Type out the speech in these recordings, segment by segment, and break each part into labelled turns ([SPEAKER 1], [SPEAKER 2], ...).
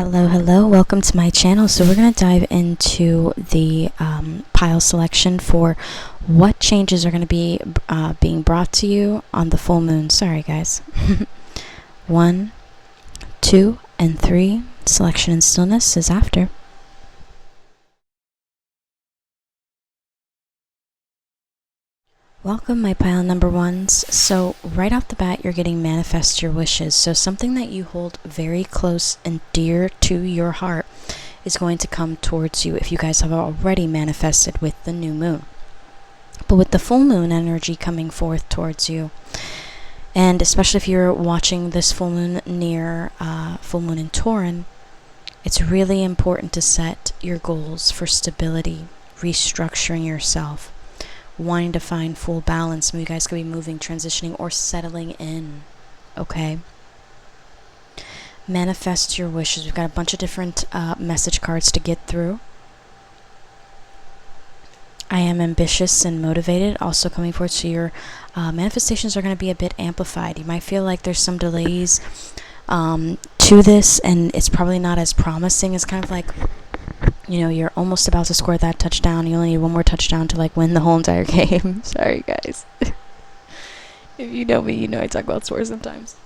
[SPEAKER 1] Hello, welcome to my channel. So we're going to dive into the pile selection for what changes are going to be being brought to you on the full moon. Sorry guys. 1, 2, and 3. Selection and stillness is after. Welcome, my pile number ones. So right off the bat, you're getting manifest your wishes. So something that you hold very close and dear to your heart is going to come towards you if you guys have already manifested with the new moon. But with the full moon energy coming forth towards you, and especially if you're watching this full moon near full moon in Taurin, it's really important to set your goals for stability, restructuring yourself, wanting to find full balance. Some of you guys could be moving, transitioning, or settling in. Okay? Manifest your wishes. We've got a bunch of different message cards to get through. I am ambitious and motivated, also coming forward. So your manifestations are going to be a bit amplified. You might feel like there's some delays to this, and it's probably not as promising. It's kind of like, you know, you're almost about to score that touchdown. You only need one more touchdown to like win the whole entire game. Sorry guys. If you know me, you know I talk about scores sometimes.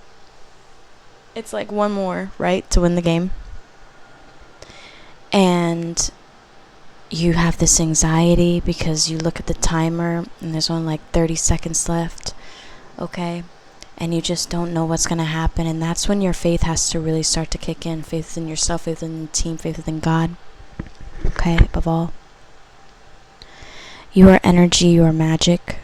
[SPEAKER 1] It's like one more, right, to win the game. And you have this anxiety because you look at the timer and there's only like 30 seconds left. Okay? And you just don't know what's going to happen. And that's when your faith has to really start to kick in. Faith in yourself, faith in the team, faith in God. Okay, above all. You are energy, you are magic.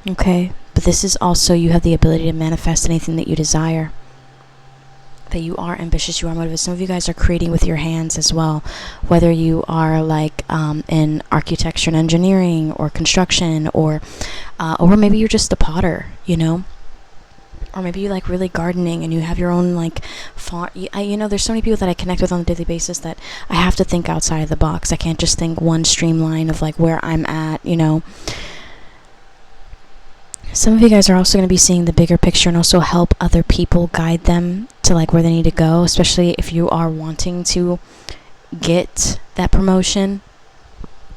[SPEAKER 1] Okay, but this is also, you have the ability to manifest anything that you desire. That you are ambitious, you are motivated. Some of you guys are creating with your hands as well. Whether you are like in architecture and engineering or construction, or maybe you're just a potter, you know. Or maybe you like really gardening and you have your own like farm. You know, there's so many people that I connect with on a daily basis that I have to think outside of the box. I can't just think one streamline of like where I'm at, you know. Some of you guys are also going to be seeing the bigger picture and also help other people, guide them to like where they need to go, especially if you are wanting to get that promotion.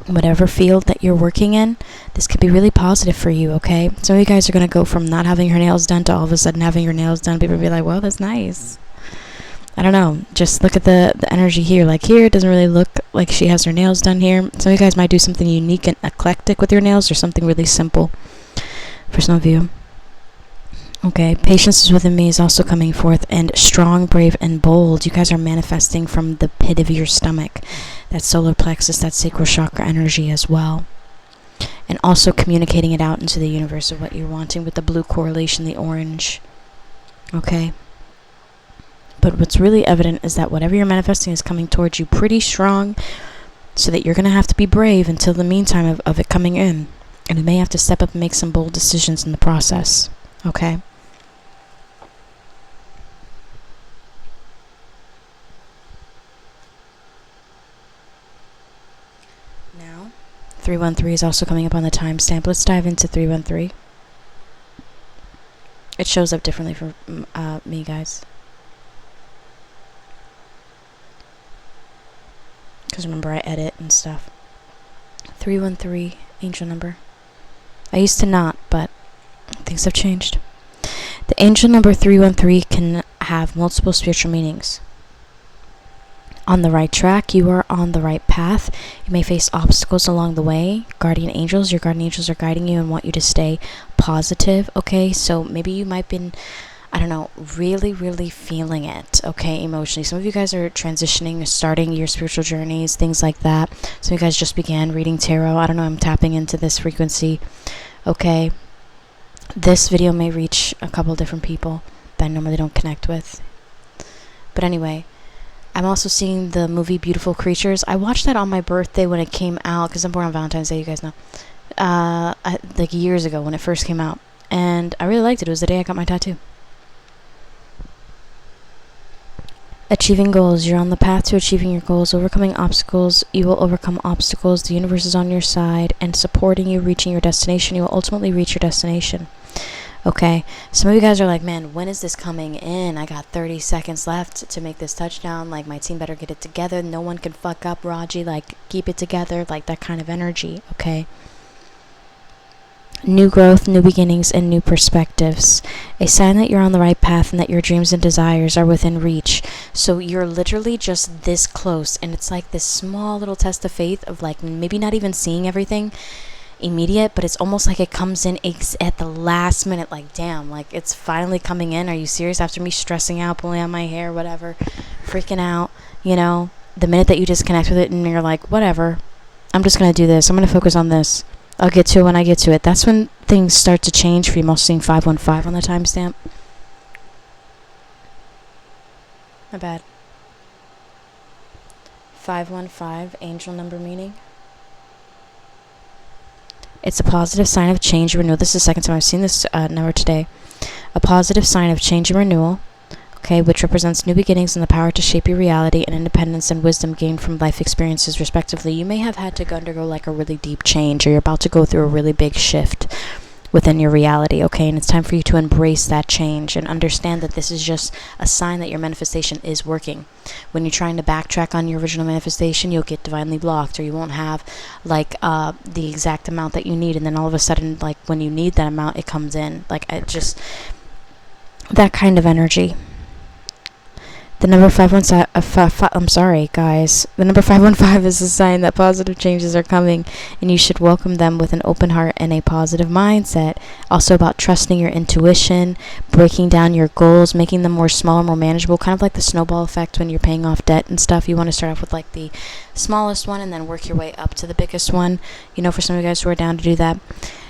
[SPEAKER 1] Whatever field that you're working in, this could be really positive for you, okay? Some of you guys are going to go from not having your nails done to all of a sudden having your nails done. People will be like, well, that's nice. I don't know. Just look at the energy here. Like here, it doesn't really look like she has her nails done here. Some of you guys might do something unique and eclectic with your nails or something really simple for some of you. Okay, patience is within me is also coming forth, and strong, brave, and bold. You guys are manifesting from the pit of your stomach. That solar plexus, that sacral chakra energy as well. And also communicating it out into the universe of what you're wanting with the blue correlation, the orange. Okay? But what's really evident is that whatever you're manifesting is coming towards you pretty strong, so that you're going to have to be brave until the meantime of it coming in. And you may have to step up and make some bold decisions in the process. Okay? Now, 313 is also coming up on the timestamp. Let's dive into 313. It shows up differently for me, guys. Because remember, I edit and stuff. 313, angel number. I used to not, but things have changed. The angel number 313 can have multiple spiritual meanings. On the right track, you are on the right path. You may face obstacles along the way. Your guardian angels are guiding you and want you to stay positive, okay? So maybe you might been, I don't know, really, really feeling it, okay, emotionally. Some of you guys are transitioning, starting your spiritual journeys, things like that. Some of you guys just began reading tarot. I don't know, I'm tapping into this frequency, okay? This video may reach a couple different people that I normally don't connect with. But anyway, I'm also seeing the movie Beautiful Creatures. I watched that on my birthday when it came out, because I'm born on Valentine's Day, you guys know. Like years ago when it first came out. And I really liked it. It was the day I got my tattoo. Achieving goals. You're on the path to achieving your goals. Overcoming obstacles. You will overcome obstacles. The universe is on your side and supporting you reaching your destination. You will ultimately reach your destination. Okay, some of you guys are like, man, when is this coming in? I got 30 seconds left to make this touchdown. Like, my team better get it together. No one can fuck up, Raji. Like, keep it together. Like, that kind of energy, okay? New growth, new beginnings, and new perspectives. A sign that you're on the right path and that your dreams and desires are within reach. So you're literally just this close, and it's like this small little test of faith of, like, maybe not even seeing everything immediate, but it's almost like it comes in at the last minute, like, damn, like, it's finally coming in. Are you serious? After me stressing out, pulling out my hair, whatever, freaking out, you know, the minute that you disconnect with it and you're like, whatever, I'm just gonna do this, I'm gonna focus on this, I'll get to it when I get to it. That's when things start to change for you. I'm also seeing 515 on the timestamp. My bad. 515, angel number meaning. It's a positive sign of change and renewal. This is the second time I've seen this number today. A positive sign of change and renewal, okay, which represents new beginnings and the power to shape your reality and independence and wisdom gained from life experiences, respectively. You may have had to undergo like a really deep change, or you're about to go through a really big shift within your reality, okay? And it's time for you to embrace that change and understand that this is just a sign that your manifestation is working. When you're trying to backtrack on your original manifestation, you'll get divinely blocked, or you won't have like the exact amount that you need, and then all of a sudden, like, when you need that amount, it comes in. Like, it just, that kind of energy. The number 515, I'm sorry, guys. The number 515 is a sign that positive changes are coming, and you should welcome them with an open heart and a positive mindset. Also about trusting your intuition, breaking down your goals, making them more smaller, more manageable, kind of like the snowball effect when you're paying off debt and stuff. You want to start off with like the smallest one and then work your way up to the biggest one. You know, for some of you guys who are down to do that.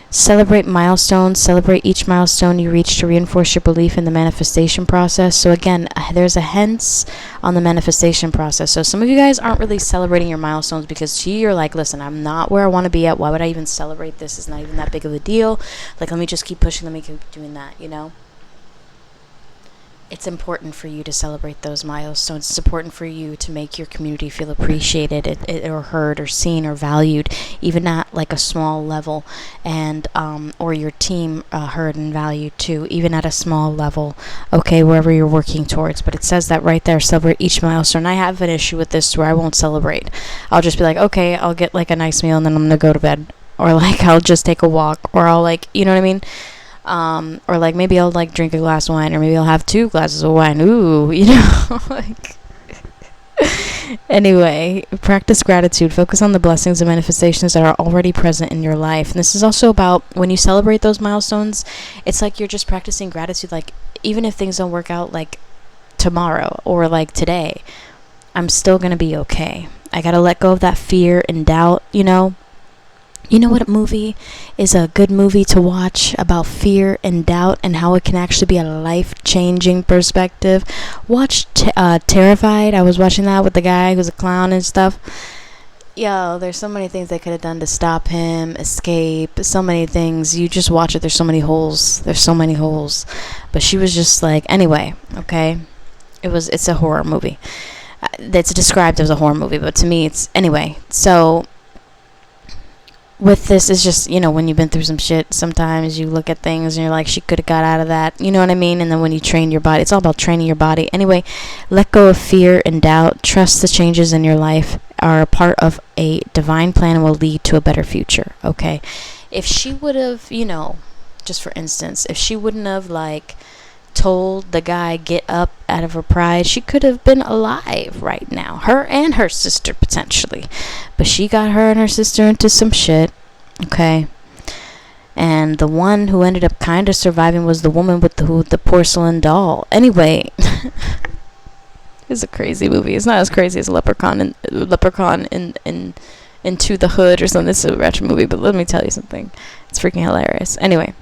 [SPEAKER 1] Celebrate milestones. Celebrate each milestone you reach to reinforce your belief in the manifestation process. So again, there's a hence on the manifestation process. So some of you guys aren't really celebrating your milestones because to you, you're like, listen, I'm not where I want to be at. Why would I even celebrate this? It's not even that big of a deal. Like, let me just keep pushing. Let me keep doing that, you know? It's important for you to celebrate those milestones. It's important for you to make your community feel appreciated or heard or seen or valued, even at like a small level, and or your team heard and valued too, even at a small level, okay, wherever you're working towards. But it says that right there, celebrate each milestone. I have an issue with this where I won't celebrate. I'll just be like, okay, I'll get like a nice meal and then I'm gonna go to bed, or like I'll just take a walk, or I'll, like, you know what I mean? Or like maybe I'll like drink a glass of wine, or maybe I'll have 2 glasses of wine. Ooh, you know, like. Anyway, practice gratitude. Focus on the blessings and manifestations that are already present in your life. And this is also about when you celebrate those milestones, it's like you're just practicing gratitude. Like, even if things don't work out like tomorrow or like today, I'm still gonna be okay. I gotta let go of that fear and doubt, you know. You know what movie is a good movie to watch about fear and doubt and how it can actually be a life-changing perspective? Watch Terrified. I was watching that with the guy who's a clown and stuff. Yo, there's so many things they could have done to stop him, escape, so many things. You just watch it, there's so many holes. There's so many holes. But she was just like, anyway, okay? It's a horror movie. It's described as a horror movie, but to me, it's, anyway, so with this, is just, you know, when you've been through some shit, sometimes you look at things and you're like, she could have got out of that, you know what I mean? And then when you train your body, it's all about training your body. Anyway, let go of fear and doubt. Trust the changes in your life are a part of a divine plan and will lead to a better future, okay? If she would have, you know, just for instance, if she wouldn't have, like, told the guy get up out of her pride, she could have been alive right now, her and her sister potentially, but she got her and her sister into some shit, okay? And the one who ended up kind of surviving was the woman with the porcelain doll. Anyway, it's a crazy movie. It's not as crazy as Leprechaun in Into the Hood or something. It's a retro movie, but let me tell you something, it's freaking hilarious. Anyway,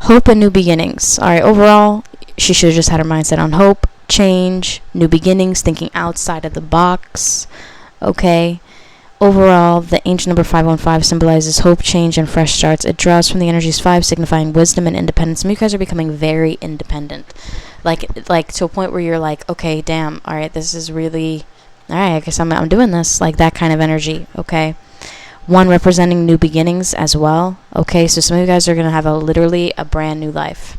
[SPEAKER 1] hope and new beginnings. All right, overall, she should have just had her mindset on hope, change, new beginnings, thinking outside of the box. Okay. Overall, the ancient number 515 symbolizes hope, change, and fresh starts. It draws from the energies 5, signifying wisdom and independence. Some of you guys are becoming very independent. Like to a point where you're like, okay, damn, all right, this is really, all right, I guess I'm doing this. Like that kind of energy, okay? one representing new beginnings as well. Okay, so some of you guys are going to have literally a brand new life,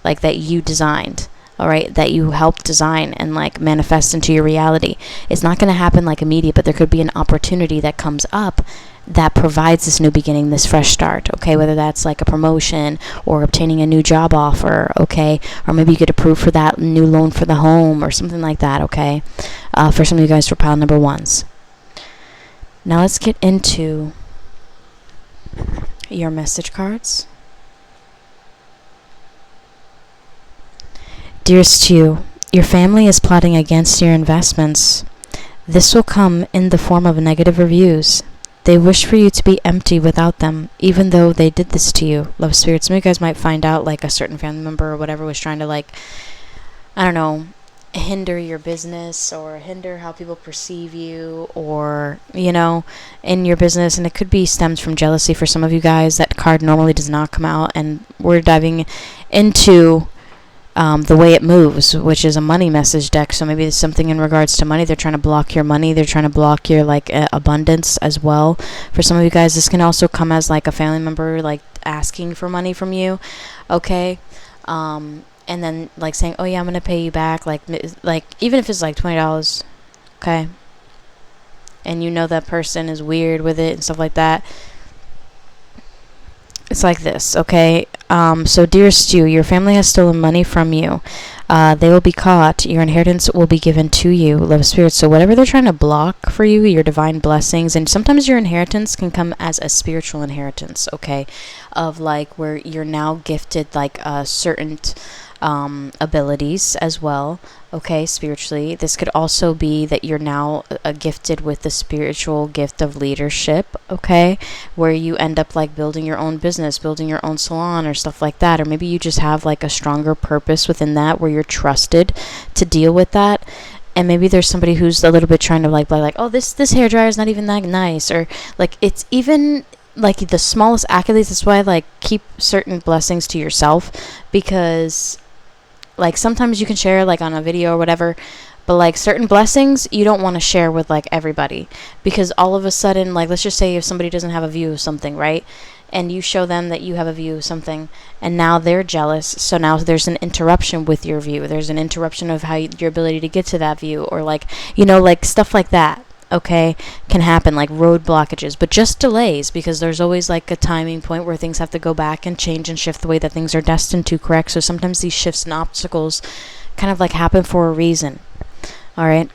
[SPEAKER 1] like that you designed. All right, that you helped design and like manifest into your reality. It's not going to happen like immediate, but there could be an opportunity that comes up that provides this new beginning, this fresh start. Okay, whether that's like a promotion or obtaining a new job offer. Okay, or maybe you get approved for that new loan for the home or something like that. Okay, for some of you guys for pile number ones. Now let's get into your message cards. Dearest you, your family is plotting against your investments. This will come in the form of negative reviews. They wish for you to be empty without them, even though they did this to you. Love spirits, some of you guys might find out like a certain family member or whatever was trying to like, I don't know, hinder your business or hinder how people perceive you or, you know, in your business. And it could be stems from jealousy for some of you guys. That card normally does not come out, and we're diving into the way it moves, which is a money message deck. So maybe there's something in regards to money. They're trying to block your money. They're trying to block your like abundance as well. For some of you guys, this can also come as like a family member like asking for money from you. Okay. And then like saying, oh yeah, I'm gonna pay you back, like even if it's like $20. Okay. And you know that person is weird with it and stuff like that. It's like this, okay? So dearest you, your family has stolen money from you. They will be caught. Your inheritance will be given to you, love spirits. So whatever they're trying to block for you, your divine blessings, and sometimes your inheritance can come as a spiritual inheritance, okay? Of like where you're now gifted like certain abilities as well, okay, spiritually. This could also be that you're now gifted with the spiritual gift of leadership, okay, where you end up like building your own business, building your own salon or stuff like that. Or maybe you just have like a stronger purpose within that where you're trusted to deal with that. And maybe there's somebody who's a little bit trying to like oh, this hairdryer is not even that nice, or like it's even like the smallest accolades. That's why I like keep certain blessings to yourself, because like sometimes you can share like on a video or whatever, but like certain blessings you don't want to share with like everybody, because all of a sudden, like let's just say if somebody doesn't have a view of something, right, and you show them that you have a view of something, and now they're jealous, so now there's an interruption with your view, there's an interruption of how your ability to get to that view, or like, you know, like stuff like that, okay, can happen, like road blockages, but just delays, because there's always like a timing point where things have to go back and change and shift the way that things are destined to, correct? So sometimes these shifts and obstacles kind of like happen for a reason. All right,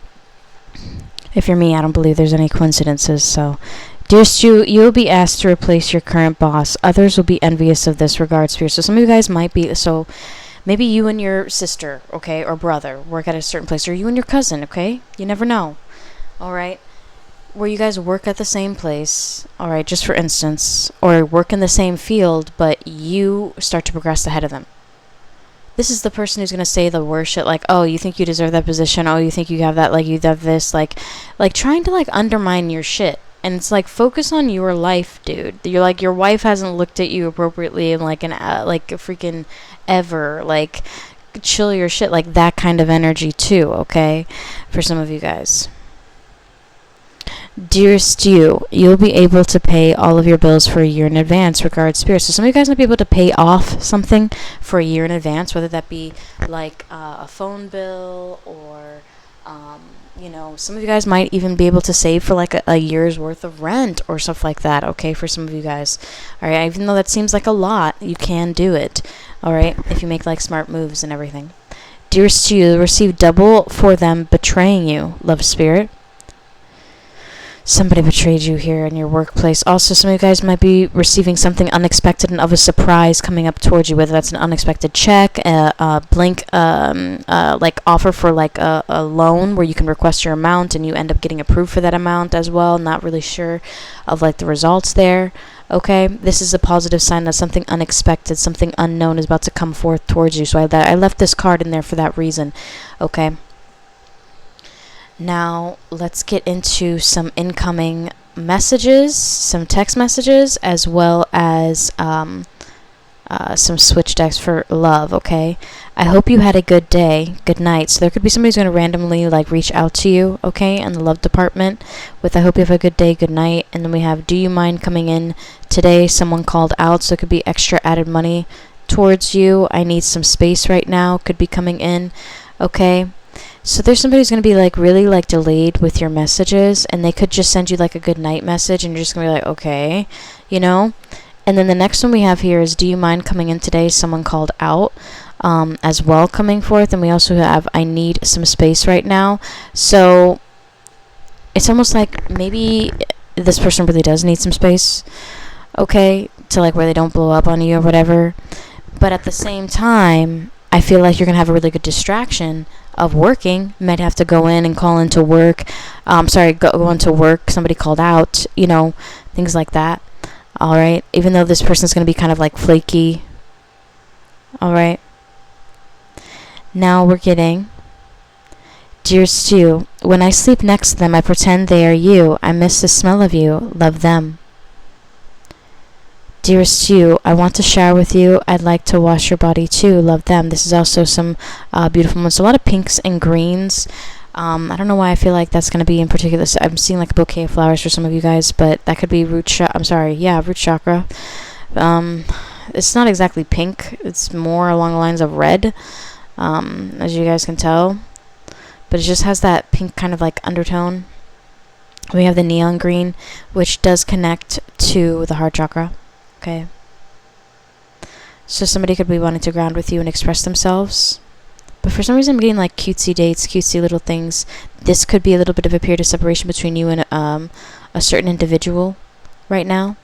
[SPEAKER 1] if you're me, I don't believe there's any coincidences. So dearest you, will be asked to replace your current boss. Others will be envious of this, regard spirit. So some of you guys might be, so maybe you and your sister, okay, or brother work at a certain place, or you and your cousin, okay, you never know. All right, where you guys work at the same place, all right, just for instance, or work in the same field, but you start to progress ahead of them. This is the person who's going to say the worst shit, like, oh, you think you deserve that position, oh, you think you have that, like, you have this, like trying to, like, undermine your shit. And it's like, focus on your life, dude. You're like, your wife hasn't looked at you appropriately in, like, like, a freaking ever, like, chill your shit, like, that kind of energy, too, okay, for some of you guys. Dearest you, you'll be able to pay all of your bills for a year in advance, regard spirit. So some of you guys might be able to pay off something for a year in advance, whether that be like a phone bill, or you know, some of you guys might even be able to save for like a year's worth of rent or stuff like that, okay, for some of you guys. All right, even though that seems like a lot, you can do it, all right, if you make like smart moves and everything. Dearest you, you'll receive double for them betraying you, love spirit. Somebody betrayed you here in your workplace. Also, some of you guys might be receiving something unexpected and of a surprise coming up towards you, whether that's an unexpected check, a blank like offer for like a loan where you can request your amount and you end up getting approved for that amount as well. Not really sure of like the results there. Okay, this is a positive sign that something unexpected, something unknown is about to come forth towards you. So I left this card in there for that reason. Okay. Now, let's get into some incoming messages, some text messages, as well as some switch decks for love, okay? I hope you had a good day, good night. So there could be somebody who's going to randomly like reach out to you, okay, in the love department with I hope you have a good day, good night. And then we have do you mind coming in today? Someone called out, so it could be extra added money towards you. I need some space right now, could be coming in, okay? So there's somebody who's going to be like really like delayed with your messages, and they could just send you like a good night message and you're just going to be like, okay, you know? And then the next one we have here is do you mind coming in today? Someone called out as well coming forth. And we also have I need some space right now. So it's almost like maybe this person really does need some space, okay, to like where they don't blow up on you or whatever. But at the same time, I feel like you're going to have a really good distraction of working. You might have to go in and call into work. Go into work. Somebody called out, you know, things like that. All right. Even though this person's going to be kind of like flaky. All right. Now we're getting, dear Stu, when I sleep next to them, I pretend they are you. I miss the smell of you. Love them. Dearest Stu, I want to shower with you. I'd like to wash your body too. Love them. This is also some beautiful ones. A lot of pinks and greens. I don't know why I feel like that's going to be in particular. I'm seeing like a bouquet of flowers for some of you guys, but that could be root chakra. It's not exactly pink. It's more along the lines of red, as you guys can tell. But it just has that pink kind of like undertone. We have the neon green, which does connect to the heart chakra. Okay. So somebody could be wanting to ground with you and express themselves. But for some reason I'm getting like cutesy dates, cutesy little things. This could be a little bit of a period of separation between you and a certain individual right now.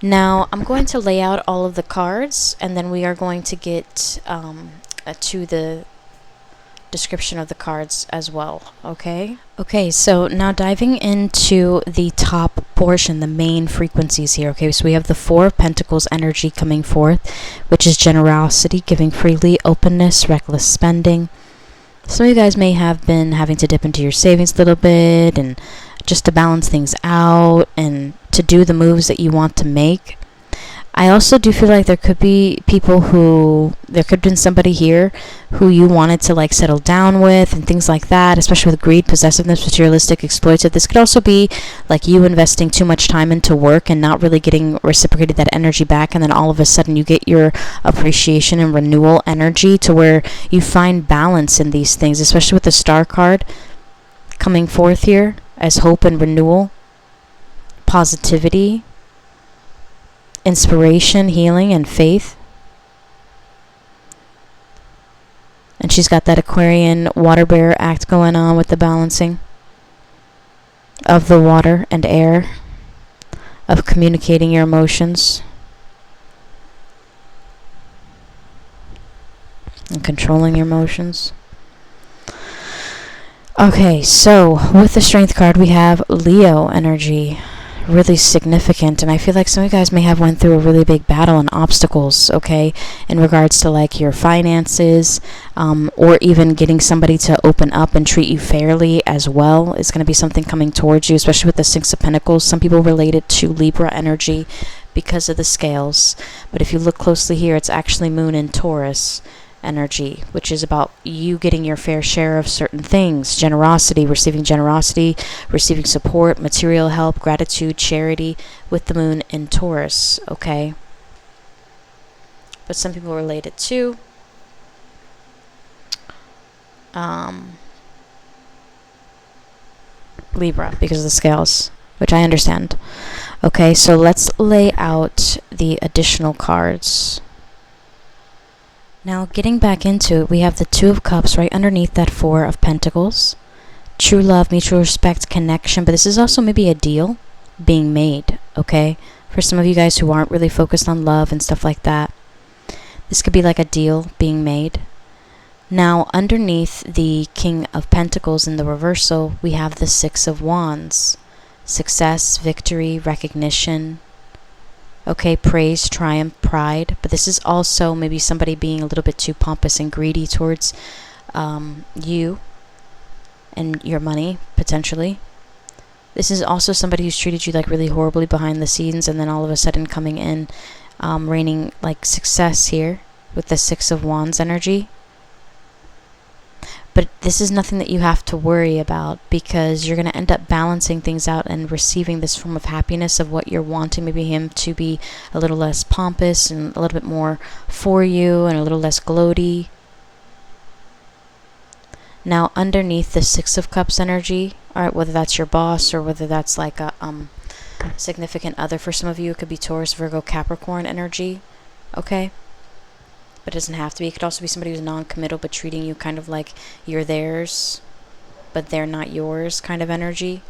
[SPEAKER 1] Now I'm going to lay out all of the cards, and then we are going to get to the description of the cards as well, okay? Okay, so now diving into the top portion, the main frequencies here, okay? So we have the Four of Pentacles energy coming forth, which is generosity, giving freely, openness, reckless spending. Some of you guys may have been having to dip into your savings a little bit and just to balance things out and to do the moves that you want to make. I also do feel like there could be somebody here who you wanted to like settle down with and things like that, especially with greed, possessiveness, materialistic, exploitative. This could also be like you investing too much time into work and not really getting reciprocated that energy back, and then all of a sudden you get your appreciation and renewal energy to where you find balance in these things, especially with the Star card coming forth here as hope and renewal, positivity, inspiration, healing, and faith. And she's got that Aquarian water bearer act going on with the balancing of the water and air, of communicating your emotions and controlling your emotions. Okay, so with the Strength card we have Leo energy. Really significant, and I feel like some of you guys may have went through a really big battle and obstacles, okay, in regards to like your finances, or even getting somebody to open up and treat you fairly as well. It's going to be something coming towards you, especially with the Six of Pentacles. Some people relate it to Libra energy because of the scales, but if you look closely here, it's actually Moon in Taurus energy, which is about you getting your fair share of certain things. Generosity, receiving support, material help, gratitude, charity, with the Moon in Taurus, okay? But some people relate it to Libra because of the scales, which I understand. Okay, so let's lay out the additional cards. Now, getting back into it, we have the Two of Cups right underneath that Four of Pentacles. True love, mutual respect, connection. But this is also maybe a deal being made, okay? For some of you guys who aren't really focused on love and stuff like that, this could be like a deal being made. Now, underneath the King of Pentacles in the reversal, we have the Six of Wands. Success, victory, recognition. Okay, praise, triumph, pride. But this is also maybe somebody being a little bit too pompous and greedy towards you and your money, potentially. This is also somebody who's treated you like really horribly behind the scenes, and then all of a sudden coming in, reigning like success here with the Six of Wands energy. But this is nothing that you have to worry about, because you're going to end up balancing things out and receiving this form of happiness of what you're wanting. Maybe him to be a little less pompous and a little bit more for you and a little less gloaty. Now, underneath the Six of Cups energy, all right, whether that's your boss or whether that's like a significant other for some of you, it could be Taurus, Virgo, Capricorn energy, okay? But it doesn't have to be. It could also be somebody who's non-committal but treating you kind of like you're theirs, but they're not yours kind of energy.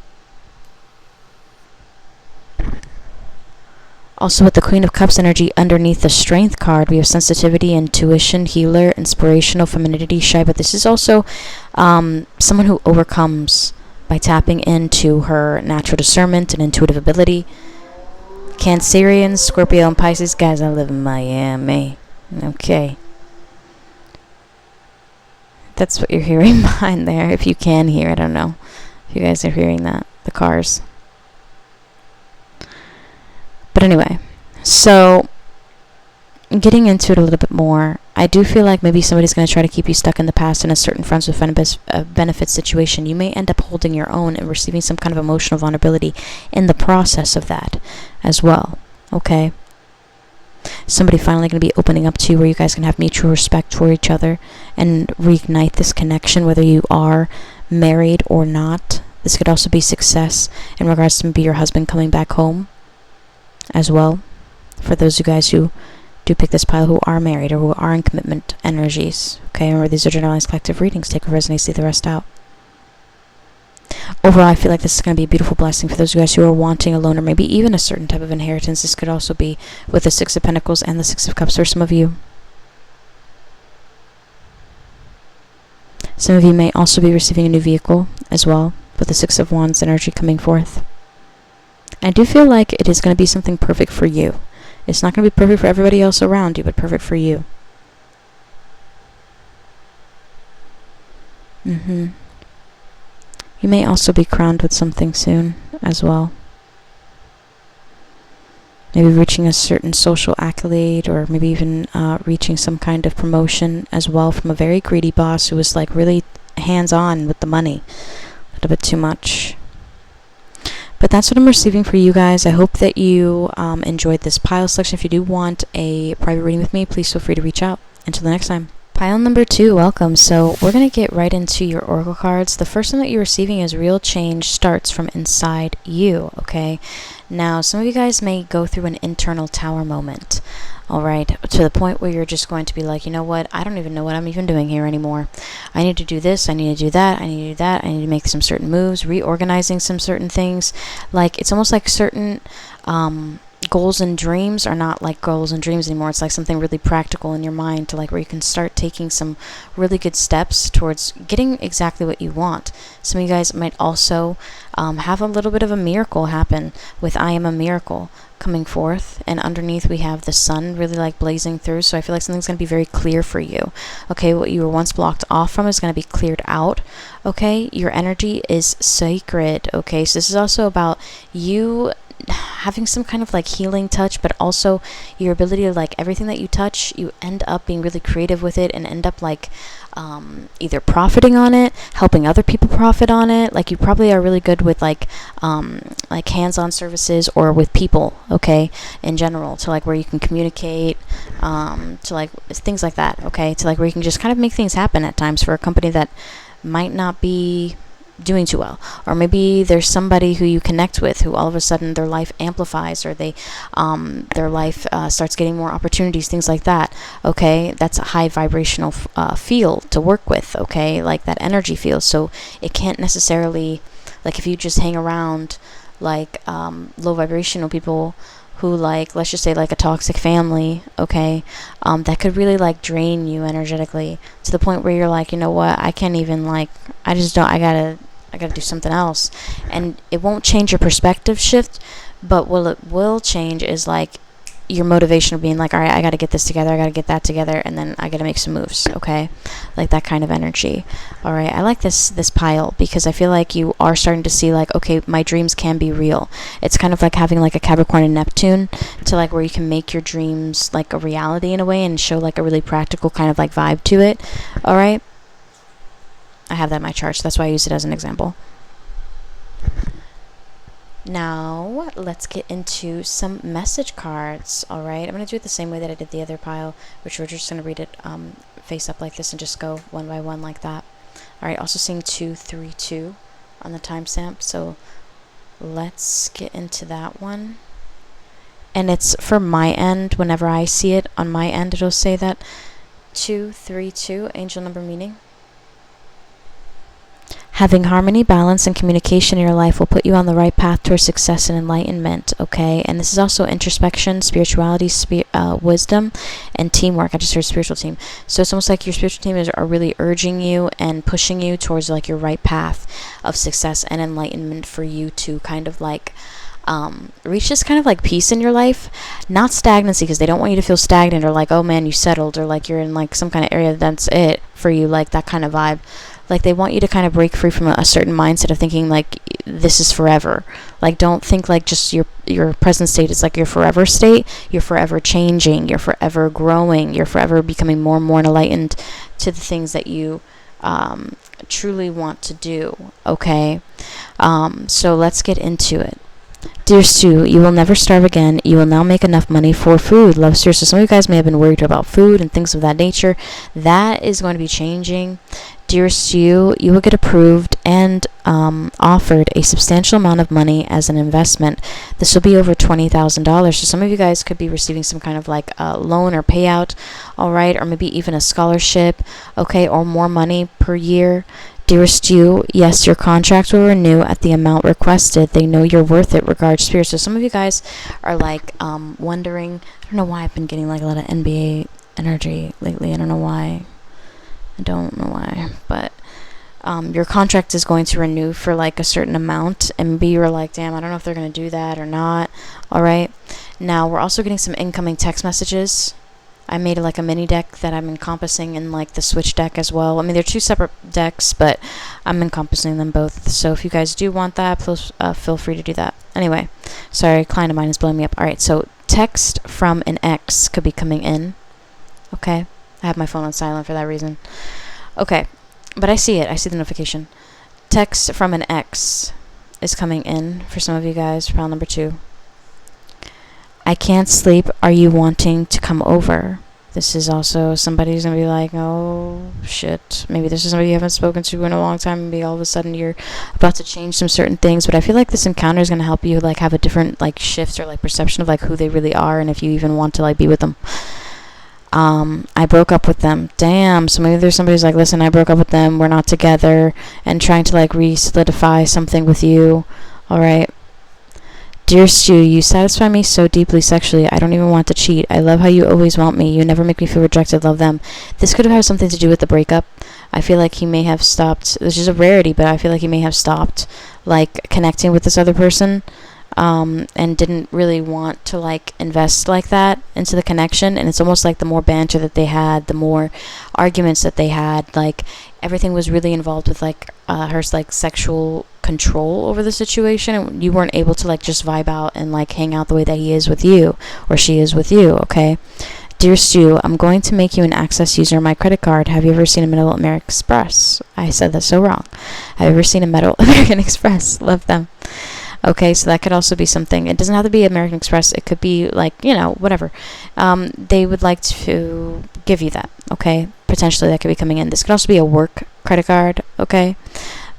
[SPEAKER 1] Also, with the Queen of Cups energy underneath the Strength card, we have sensitivity, intuition, healer, inspirational, femininity, shy. But this is also someone who overcomes by tapping into her natural discernment and intuitive ability. Cancerians, Scorpio, and Pisces. Guys, I live in Miami. Okay. That's what you're hearing behind there. If you can hear, I don't know if you guys are hearing that. The cars. But anyway, so getting into it a little bit more, I do feel like maybe somebody's going to try to keep you stuck in the past in a certain friends with benefits situation. You may end up holding your own and receiving some kind of emotional vulnerability in the process of that as well. Okay? Somebody finally going to be opening up to you, where you guys can have mutual respect for each other and reignite this connection, whether you are married or not. This could also be success in regards to maybe your husband coming back home as well, for those of you guys who do pick this pile who are married or who are in commitment energies. Okay, remember, these are generalized collective readings. Take what resonates, leave the rest out. Overall, I feel like this is going to be a beautiful blessing for those of you guys who are wanting a loan or maybe even a certain type of inheritance. This could also be with the Six of Pentacles and the Six of Cups for some of you. Some of you may also be receiving a new vehicle as well, with the Six of Wands energy coming forth. I do feel like it is going to be something perfect for you. It's not going to be perfect for everybody else around you, but perfect for you. You may also be crowned with something soon as well. Maybe reaching a certain social accolade, or maybe even reaching some kind of promotion as well from a very greedy boss who was like really hands-on with the money. A little bit too much. But that's what I'm receiving for you guys. I hope that you enjoyed this pile selection. If you do want a private reading with me, please feel free to reach out. Until the next time. Pile number 2, welcome. So we're going to get right into your oracle cards. The first one that you're receiving is real change starts from inside you, okay? Now, some of you guys may go through an internal tower moment, all right, to the point where you're just going to be like, you know what, I don't even know what I'm even doing here anymore. I need to do this, I need to do that, I need to do that, I need to make some certain moves, reorganizing some certain things. Like, it's almost like certain goals and dreams are not like goals and dreams anymore. It's like something really practical in your mind, to like where you can start taking some really good steps towards getting exactly what you want. Some of you guys might also have a little bit of a miracle happen with I am a miracle coming forth, and underneath we have the sun really like blazing through. So I feel like something's going to be very clear for you. Okay, what you were once blocked off from is going to be cleared out. Okay, your energy is sacred. Okay, so this is also about you having some kind of like healing touch, but also your ability to like everything that you touch, you end up being really creative with it and end up like either profiting on it, helping other people profit on it. Like, you probably are really good with like hands-on services or with people, okay, in general, to like where you can communicate, to like things like that, okay, to like where you can just kind of make things happen at times for a company that might not be doing too well. Or maybe there's somebody who you connect with who all of a sudden their life amplifies, or they their life starts getting more opportunities, things like that. Okay, that's a high vibrational field to work with, okay, like that energy field. So it can't necessarily, like if you just hang around like low vibrational people who, like, let's just say like a toxic family, okay, that could really like drain you energetically to the point where you're like, you know what, I can't even, like, I just don't, I gotta do something else. And it won't change your perspective shift, but what it will change is like your motivation of being like, all right, I got to get this together, I got to get that together, and then I got to make some moves, okay? Like that kind of energy. All right, I like this pile because I feel like you are starting to see like, okay, my dreams can be real. It's kind of like having like a Capricorn and Neptune to like where you can make your dreams like a reality in a way and show like a really practical kind of like vibe to it. All right, I have that in my chart, so that's why I use it as an example. Now, let's get into some message cards, all right? I'm going to do it the same way that I did the other pile, which we're just going to read it face up like this and just go one by one like that. All right, also seeing 232 on the timestamp, so let's get into that one. And it's for my end. Whenever I see it on my end, it'll say that 232, angel number meaning. Having harmony, balance, and communication in your life will put you on the right path towards success and enlightenment, okay? And this is also introspection, spirituality, wisdom, and teamwork. I just heard spiritual team. So it's almost like your spiritual team are really urging you and pushing you towards like your right path of success and enlightenment for you to kind of like reach this kind of like peace in your life, not stagnancy, because they don't want you to feel stagnant or like, oh man, you settled, or like you're in like some kind of area that's it for you, like that kind of vibe. Like they want you to kind of break free from a certain mindset of thinking like this is forever. Like don't think like just your present state is like your forever state. You're forever changing, you're forever growing, you're forever becoming more and more enlightened to the things that you truly want to do, okay? So let's get into it. Dear Stu, you will never starve again. You will now make enough money for food. Love, Stu. So some of you guys may have been worried about food and things of that nature. That is going to be changing. Dear Stu, you will get approved and offered a substantial amount of money as an investment. This will be over $20,000. So some of you guys could be receiving some kind of like a loan or payout, all right, or maybe even a scholarship, okay, or more money per year. Dearest Stu, yes, your contract will renew at the amount requested. They know you're worth it, regards, Spirit. So some of you guys are like wondering, I don't know why I've been getting like a lot of NBA energy lately. I don't know why. But your contract is going to renew for like a certain amount, and maybe you're like, damn, I don't know if they're going to do that or not. All right. Now we're also getting some incoming text messages. I made like a mini deck that I'm encompassing in like the switch deck as well. I mean, they're two separate decks, but I'm encompassing them both. So if you guys do want that, please feel free to do that. Anyway, sorry, a client of mine is blowing me up. All right, so text from an ex could be coming in. Okay, I have my phone on silent for that reason. Okay, but I see it. I see the notification. Text from an ex is coming in for some of you guys. Pile number 2. I can't sleep. Are you wanting to come over? This is also somebody who's going to be like, oh, shit. Maybe this is somebody you haven't spoken to in a long time. Maybe all of a sudden you're about to change some certain things. But I feel like this encounter is going to help you like have a different like shift or like perception of like who they really are and if you even want to like be with them. I broke up with them. Damn. So maybe there's somebody who's like, listen, I broke up with them. We're not together. And trying to like re-solidify something with you. All right. Dear Stu, you satisfy me so deeply sexually, I don't even want to cheat. I love how you always want me. You never make me feel rejected. Love them. This could have had something to do with the breakup. I feel like he may have stopped. This is a rarity, but I feel like he may have stopped, like, connecting with this other person, and didn't really want to, like, invest like that into the connection. And it's almost like the more banter that they had, the more arguments that they had, like, everything was really involved with, like, her, like, sexual control over the situation, and you weren't able to like just vibe out and like hang out the way that he is with you or she is with you, okay? Dear Stu, I'm going to make you an access user of my credit card. Have you ever seen a Middle American Express? I said that so wrong. Have you ever seen a Middle American Express? Love them. Okay, so that could also be something. It doesn't have to be American Express. It could be like, you know, whatever. They would like to give you that, okay? Potentially that could be coming in. This could also be a work credit card, okay?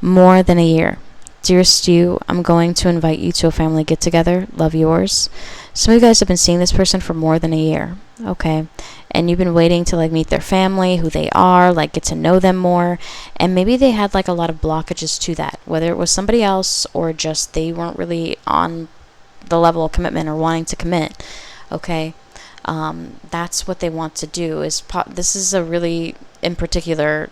[SPEAKER 1] More than a year. Dear Stu, I'm going to invite you to a family get-together. Love, yours. Some of you guys have been seeing this person for more than a year, okay? And you've been waiting to, like, meet their family, who they are, like, get to know them more. And maybe they had, like, a lot of blockages to that, whether it was somebody else or just they weren't really on the level of commitment or wanting to commit, okay? That's what they want to do. This is a really, in particular,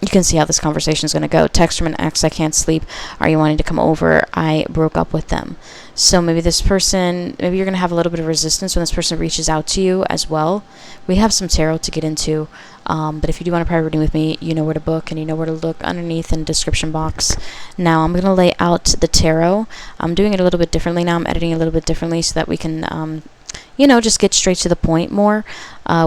[SPEAKER 1] you can see how this conversation is going to go. Text from an ex, I can't sleep. Are you wanting to come over? I broke up with them. So maybe this person, maybe you're going to have a little bit of resistance when this person reaches out to you as well. We have some tarot to get into. But if you do want a private reading with me, you know where to book and you know where to look underneath in the description box. Now I'm going to lay out the tarot. I'm doing it a little bit differently now. I'm editing it a little bit differently so that we can, just get straight to the point more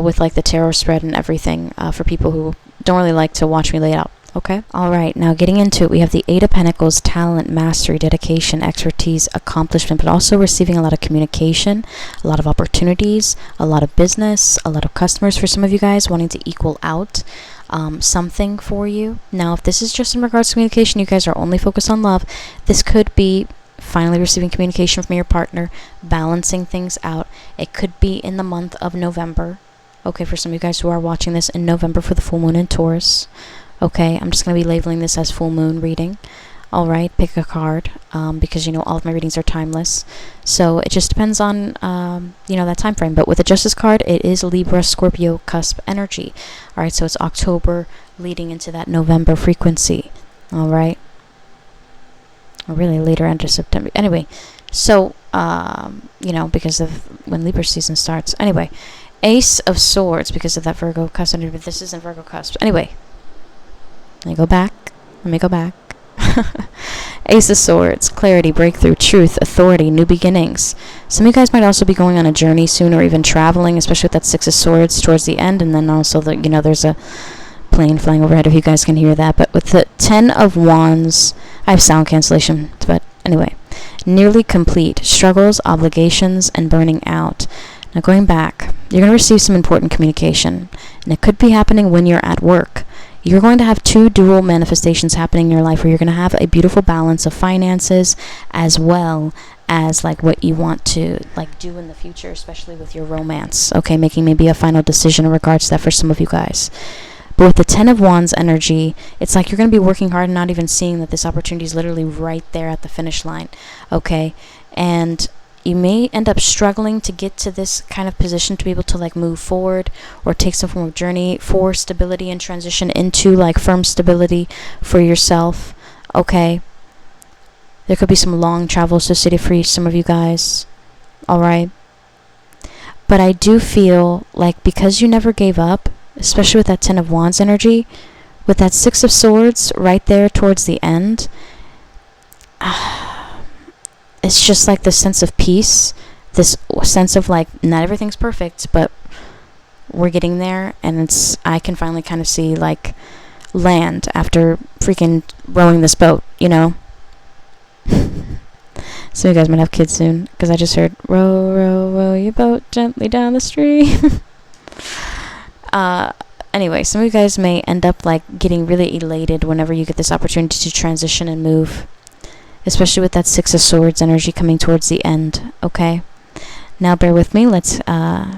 [SPEAKER 1] with like the tarot spread and everything for people who don't really like to watch me lay it out. Okay. All right. Now getting into it, we have the Eight of Pentacles, talent, mastery, dedication, expertise, accomplishment, but also receiving a lot of communication, a lot of opportunities, a lot of business, a lot of customers for some of you guys wanting to equal out something for you. Now, if this is just in regards to communication, you guys are only focused on love. This could be finally receiving communication from your partner, balancing things out. It could be in the month of November. Okay, for some of you guys who are watching this in November for the full moon in Taurus. Okay, I'm just going to be labeling this as full moon reading. All right, pick a card because, all of my readings are timeless. So it just depends on, that time frame. But with the Justice card, it is Libra, Scorpio, cusp energy. All right, so it's October leading into that November frequency. All right. Or really later end of September. Anyway, so, because of when Libra season starts. Anyway, Ace of Swords because of that Virgo cusp energy. But this isn't Virgo cusp. Anyway. Let me go back. Ace of Swords, clarity, breakthrough, truth, authority, new beginnings. Some of you guys might also be going on a journey soon or even traveling, especially with that Six of Swords towards the end. And then also, there's a plane flying overhead if you guys can hear that. But with the Ten of Wands, I have sound cancellation. But anyway, nearly complete, struggles, obligations, and burning out. Now going back, you're going to receive some important communication. And it could be happening when you're at work. You're going to have two dual manifestations happening in your life where you're going to have a beautiful balance of finances as well as like what you want to like do in the future, especially with your romance. Okay, making maybe a final decision in regards to that for some of you guys. But with the Ten of Wands energy, it's like you're going to be working hard and not even seeing that this opportunity is literally right there at the finish line. Okay, and you may end up struggling to get to this kind of position to be able to like move forward or take some form of journey for stability and transition into like firm stability for yourself. Okay. There could be some long travel associated for some of you guys. All right. But I do feel like because you never gave up, especially with that Ten of Wands energy, with that Six of Swords right there towards the end, it's just like this sense of peace, this sense of like not everything's perfect, but we're getting there, and I can finally kind of see like land after freaking rowing this boat, So you guys might have kids soon because I just heard row, row, row your boat gently down the stream. Anyway, some of you guys may end up like getting really elated whenever you get this opportunity to transition and move. Especially with that Six of Swords energy coming towards the end, okay? Now bear with me, let's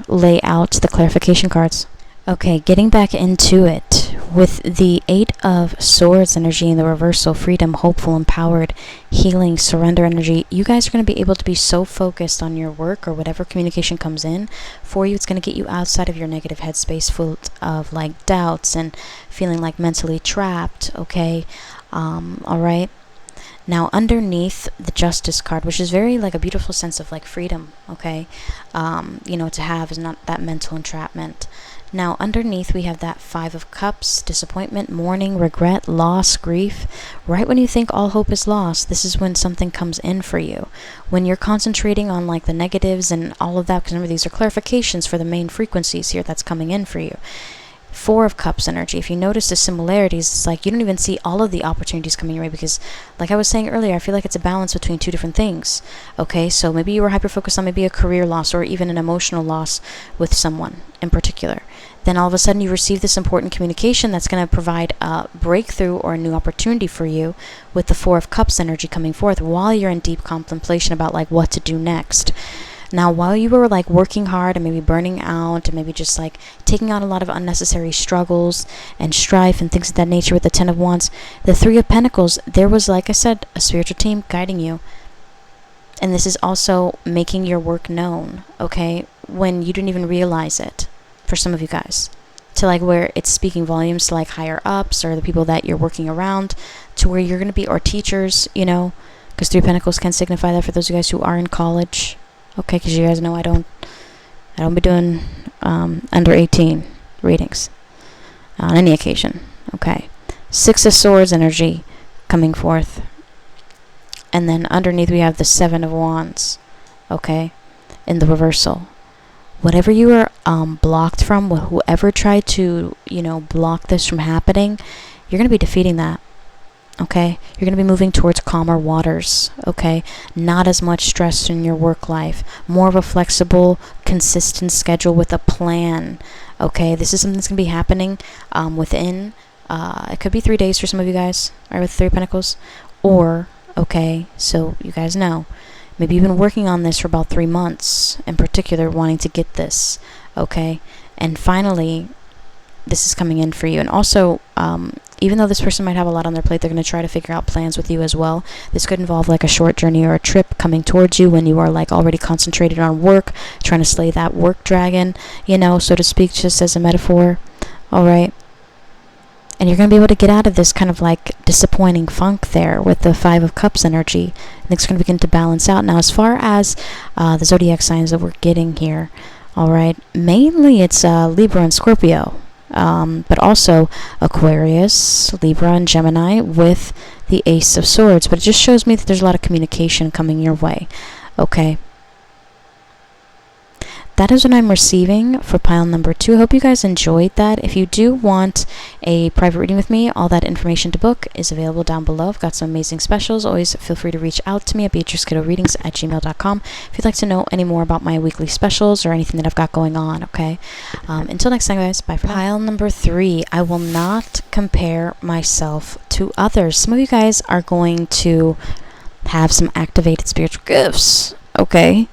[SPEAKER 1] lay out the clarification cards. Okay, getting back into it, with the Eight of Swords energy in the reversal, freedom, hopeful, empowered, healing, surrender energy, you guys are going to be able to be so focused on your work or whatever communication comes in for you. It's going to get you outside of your negative headspace full of like doubts and feeling like mentally trapped, okay? All right? Now, underneath the Justice card, which is very like a beautiful sense of like freedom, okay? To have is not that mental entrapment. Now, underneath we have that Five of Cups, disappointment, mourning, regret, loss, grief. Right when you think all hope is lost, this is when something comes in for you. When you're concentrating on like the negatives and all of that, because remember these are clarifications for the main frequencies here that's coming in for you. Four of Cups energy. If you notice the similarities, it's like you don't even see all of the opportunities coming your way because, like I was saying earlier, I feel like it's a balance between two different things. Okay, so maybe you were hyper-focused on maybe a career loss or even an emotional loss with someone in particular. Then all of a sudden you receive this important communication that's going to provide a breakthrough or a new opportunity for you with the Four of Cups energy coming forth while you're in deep contemplation about like what to do next. Now, while you were like working hard and maybe burning out and maybe just like taking on a lot of unnecessary struggles and strife and things of that nature with the Ten of Wands, the Three of Pentacles, there was, like I said, a spiritual team guiding you. And this is also making your work known, okay, when you didn't even realize it for some of you guys. to like where it's speaking volumes to like higher ups or the people that you're working around, to where you're going to be, or teachers, you know, because Three of Pentacles can signify that for those of you guys who are in college. Okay, because you guys know I don't be doing under 18 readings on any occasion. Okay, Six of Swords energy coming forth, and then underneath we have the Seven of Wands. Okay, in the reversal. Whatever you are blocked from, whoever tried to, you know, block this from happening, you're going to be defeating that. Okay, you're going to be moving towards calmer waters. Okay, not as much stress in your work life, more of a flexible, consistent schedule with a plan. Okay, this is something that's going to be happening within, it could be 3 days for some of you guys, right, with Three of Pentacles, or, okay, so you guys know, maybe you've been working on this for about 3 months, in particular, wanting to get this, okay? And finally, this is coming in for you. And also, even though this person might have a lot on their plate, they're going to try to figure out plans with you as well. This could involve like a short journey or a trip coming towards you when you are like already concentrated on work, trying to slay that work dragon, you know, so to speak, just as a metaphor, all right? And you're going to be able to get out of this kind of like disappointing funk there with the Five of Cups energy. And it's going to begin to balance out. Now, as far as the zodiac signs that we're getting here, all right, mainly it's Libra and Scorpio, but also Aquarius, Libra, and Gemini with the Ace of Swords. But it just shows me that there's a lot of communication coming your way, okay? That is what I'm receiving for pile number 2. I hope you guys enjoyed that. If you do want a private reading with me, all that information to book is available down below. I've got some amazing specials. Always feel free to reach out to me at beatrixkiddoreadings@gmail.com if you'd like to know any more about my weekly specials or anything that I've got going on, okay? Until next time, guys, bye for now. Pile number 3, I will not compare myself to others. Some of you guys are going to have some activated spiritual gifts, okay?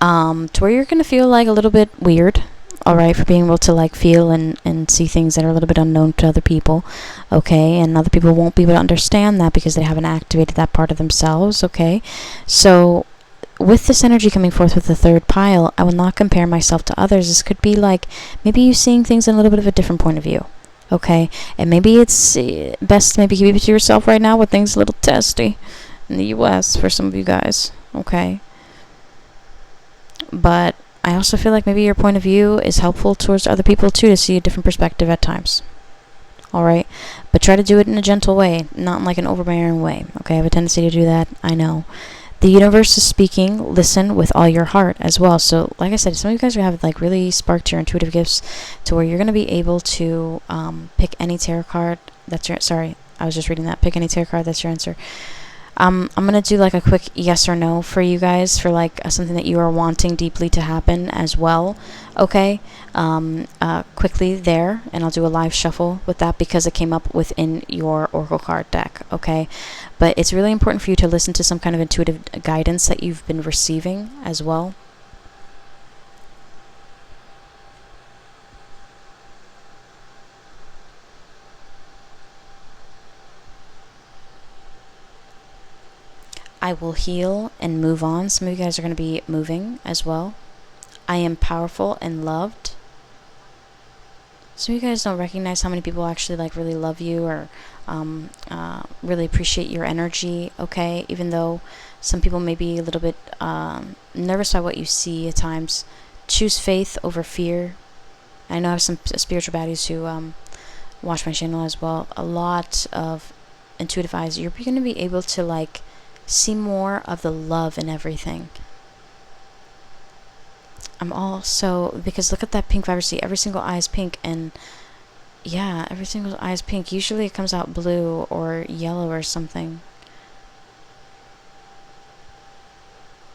[SPEAKER 1] To where you're going to feel like a little bit weird, all right, for being able to like feel and see things that are a little bit unknown to other people, okay, and other people won't be able to understand that because they haven't activated that part of themselves, okay? So with this energy coming forth with the third pile, I will not compare myself to others. This could be like maybe you seeing things in a little bit of a different point of view, okay? And maybe it's best to maybe keep it to yourself right now with things a little testy in the US for some of you guys, okay? But I also feel like maybe your point of view is helpful towards other people too, to see a different perspective at times. Alright? But try to do it in a gentle way, not in like an overbearing way. Okay, I have a tendency to do that, I know. The universe is speaking, listen with all your heart as well. So like I said, some of you guys are have like really sparked your intuitive gifts to where you're going to be able to pick any tarot card. That's your, sorry, I was just reading that. Pick any tarot card, that's your answer. I'm going to do like a quick yes or no for you guys for like something that you are wanting deeply to happen as well, okay? Quickly there, and I'll do a live shuffle with that because it came up within your oracle card deck, okay? But it's really important for you to listen to some kind of intuitive guidance that you've been receiving as well. I will heal and move on. Some of you guys are going to be moving as well. I am powerful and loved. Some of you guys don't recognize how many people actually like really love you or really appreciate your energy, okay? Even though some people may be a little bit nervous by what you see at times. Choose faith over fear. I know I have some spiritual baddies who watch my channel as well. A lot of intuitive eyes. You're going to be able to like see more of the love in everything. I'm also, because look at that pink vibrancy, every single eye is pink, and yeah, every single eye is pink. Usually it comes out blue or yellow or something.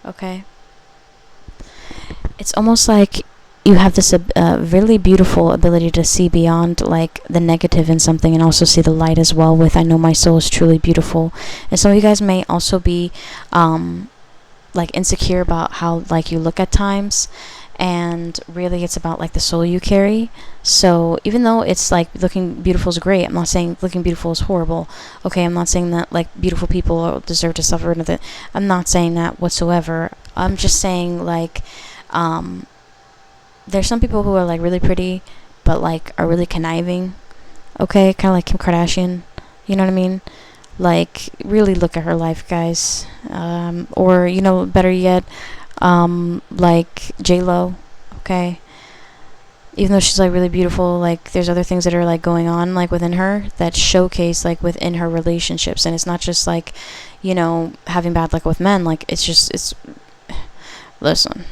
[SPEAKER 1] Okay? It's almost like you have this really beautiful ability to see beyond like the negative in something and also see the light as well with I know my soul is truly beautiful. And some of you guys may also be like insecure about how like you look at times, and really it's about like the soul you carry. So even though it's like looking beautiful is great, I'm not saying looking beautiful is horrible, okay? I'm not saying that like beautiful people deserve to suffer or anything. I'm not saying that whatsoever. I'm just saying like there's some people who are like really pretty but like are really conniving. Okay, kind of like Kim Kardashian. You know what I mean? Like, really look at her life, guys. Or, you know, better yet, like J-Lo. Okay, even though she's like really beautiful, like there's other things that are like going on like within her that showcase like within her relationships, and it's not just like, you know, having bad luck with men. Like it's listen,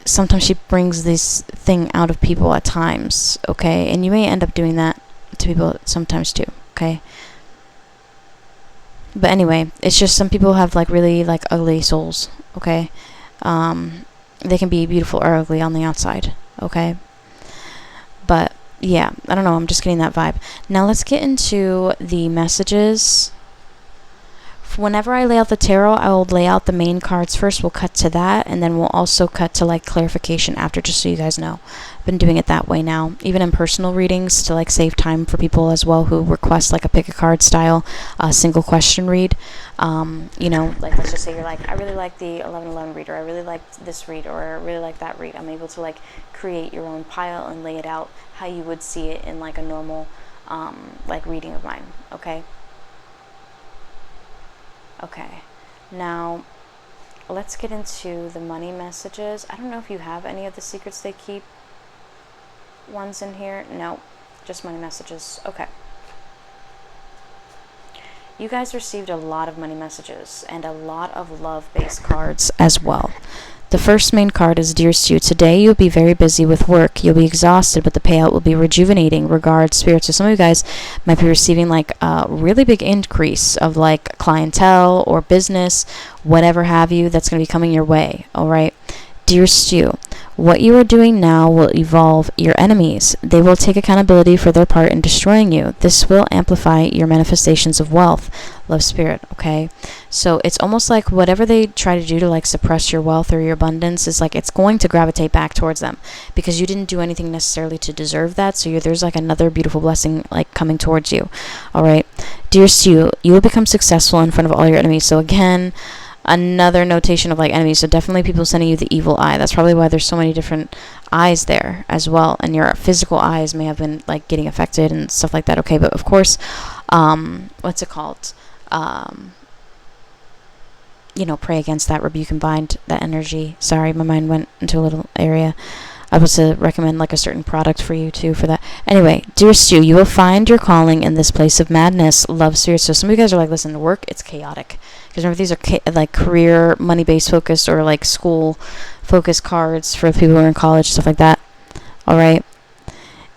[SPEAKER 1] sometimes she brings this thing out of people at times, okay, and you may end up doing that to people sometimes too, okay. But anyway, it's just some people have like really like ugly souls, okay. They can be beautiful or ugly on the outside, okay? But yeah, I don't know, I'm just getting that vibe. Now let's get into the messages. Whenever I lay out the tarot, I will lay out the main cards first. We'll cut to that, and then we'll also cut to like clarification after, just so you guys know. I've been doing it that way now, even in personal readings, to like save time for people as well who request like a pick a card style single question read. You know, like let's just say you're like, I really like the 1111 read, or I really like this read, or I really like that read. I'm able to like create your own pile and lay it out how you would see it in like a normal like reading of mine, okay? Okay, now let's get into the money messages. I don't know if you have any of the secrets they keep ones in here. No, just money messages. Okay. You guys received a lot of money messages and a lot of love-based cards as well. The first main card is Dear Stu, today you'll be very busy with work. You'll be exhausted, but the payout will be rejuvenating. Regards, Spirit. So some of you guys might be receiving like a really big increase of like clientele or business, whatever have you, that's going to be coming your way. All right. Dear Stu, what you are doing now will evolve your enemies. They will take accountability for their part in destroying you. This will amplify your manifestations of wealth. Love, Spirit, okay? So it's almost like whatever they try to do to like suppress your wealth or your abundance is like it's going to gravitate back towards them, because you didn't do anything necessarily to deserve that. So there's like another beautiful blessing like coming towards you. All right. Dear Stu, you will become successful in front of all your enemies. So again, another notation of like enemies. So definitely people sending you the evil eye. That's probably why there's so many different eyes there as well, and your physical eyes may have been like getting affected and stuff like that. Okay, but of course, what's it called? You know, pray against that, rebuke and bind that energy. Sorry, my mind went into a little area. I was to recommend like a certain product for you too for that. Anyway, Dear Stu, you will find your calling in this place of madness. Love, Spirit. So some of you guys are like, listen, work, it's chaotic. Because remember, these are like career, money-based focused, or like school focused cards for people who are in college, stuff like that. All right.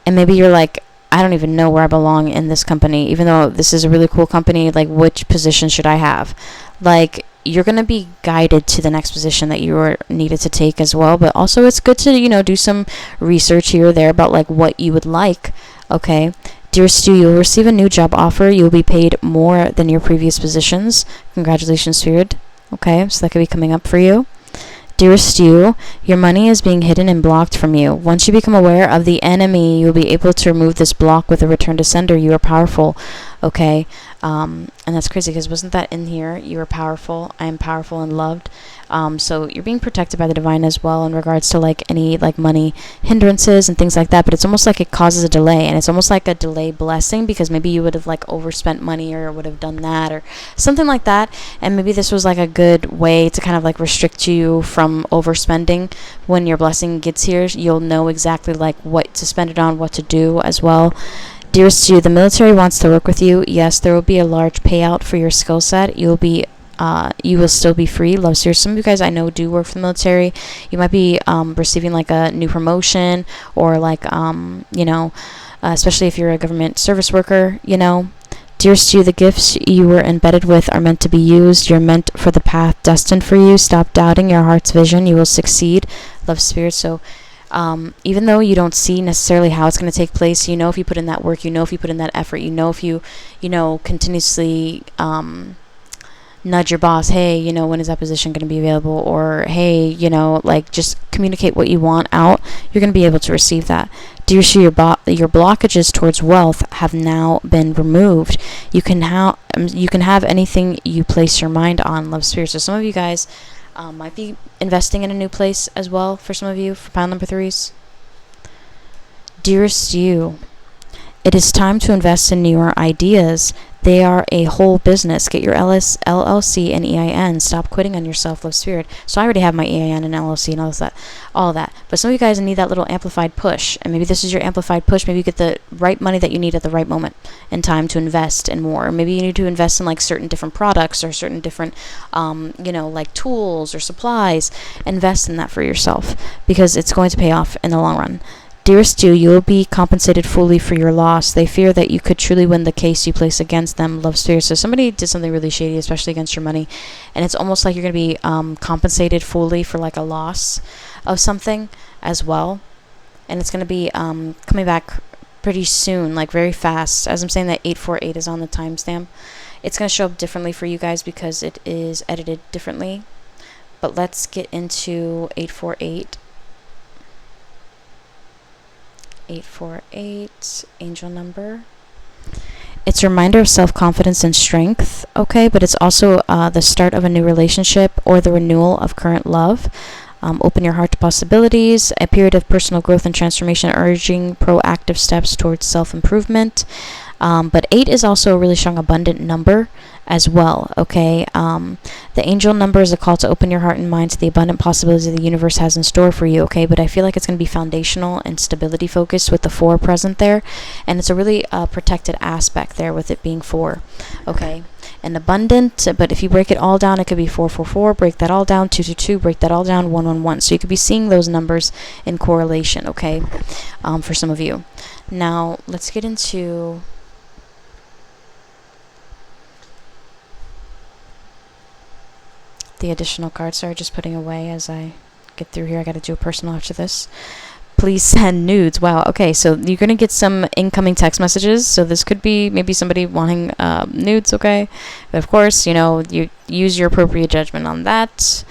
[SPEAKER 1] And maybe you're like, I don't even know where I belong in this company, even though this is a really cool company. Like, which position should I have? Like, you're going to be guided to the next position that you are needed to take as well. But also it's good to, you know, do some research here or there about like what you would like. Okay. Dear Stu, you'll receive a new job offer. You'll be paid more than your previous positions. Congratulations, Spirit. Okay. So that could be coming up for you. Dear Stu, your money is being hidden and blocked from you. Once you become aware of the enemy, you'll be able to remove this block with a return to sender. You are powerful. Okay. And that's crazy because wasn't that in here? You are powerful. I am powerful and loved. So you're being protected by the divine as well in regards to like any like money hindrances and things like that. But it's almost like it causes a delay, and it's almost like a delay blessing, because maybe you would have like overspent money or would have done that or something like that. And maybe this was like a good way to kind of like restrict you from overspending. When your blessing gets here, you'll know exactly like what to spend it on, what to do as well. Dear Stu, the military wants to work with you. Yes, there will be a large payout for your skill set. You will still be free. Love, Stu. Some of you guys I know do work for the military. You might be receiving like a new promotion, or like you know, especially if you're a government service worker. You know, dear Stu, the gifts you were embedded with are meant to be used. You're meant for the path destined for you. Stop doubting your heart's vision. You will succeed. Love, Spirit. So. Even though you don't see necessarily how it's going to take place, you know if you put in that work, you know if you put in that effort, you know if you know, continuously nudge your boss, hey, you know, when is that position going to be available? Or, hey, you know, like just communicate what you want out, you're going to be able to receive that. Dear Stu, your blockages towards wealth have now been removed. You can have anything you place your mind on. Love, Spirit. So some of you guys might be investing in a new place as well. For some of you, for pile number 3s. Dearest you, it is time to invest in your ideas. They are a whole business. Get your LLC and EIN. Stop quitting on yourself, love spirit. So I already have my EIN and LLC and all of that. But some of you guys need that little amplified push, and maybe this is your amplified push. Maybe you get the right money that you need at the right moment in time to invest in more. Or maybe you need to invest in like certain different products or certain different, like tools or supplies. Invest in that for yourself because it's going to pay off in the long run. Dearest you will be compensated fully for your loss. They fear that you could truly win the case you place against them, love spirit. So somebody did something really shady, especially against your money, and it's almost like you're going to be compensated fully for like a loss of something as well. And it's going to be coming back pretty soon, like very fast. As I'm saying, that 848 is on the timestamp. It's going to show up differently for you guys because it is edited differently. But let's get into 848. 848, angel number. It's a reminder of self-confidence and strength, okay? But it's also the start of a new relationship or the renewal of current love. Open your heart to possibilities, a period of personal growth and transformation, urging proactive steps towards self-improvement. But 8 is also a really strong, abundant number as well, okay? The angel number is a call to open your heart and mind to the abundant possibilities that the universe has in store for you, okay? But I feel like it's going to be foundational and stability focused with the 4 present there. And it's a really protected aspect there with it being 4, okay? And abundant, but if you break it all down, it could be 444, break that all down, 222, break that all down, 111. So you could be seeing those numbers in correlation, okay, for some of you. Now, let's get into the additional cards. Sorry, just putting away as I get through here. I got to do a personal after this. Please send nudes. Wow. Okay, so you're going to get some incoming text messages. So this could be maybe somebody wanting nudes, okay? But of course, you use your appropriate judgment on that.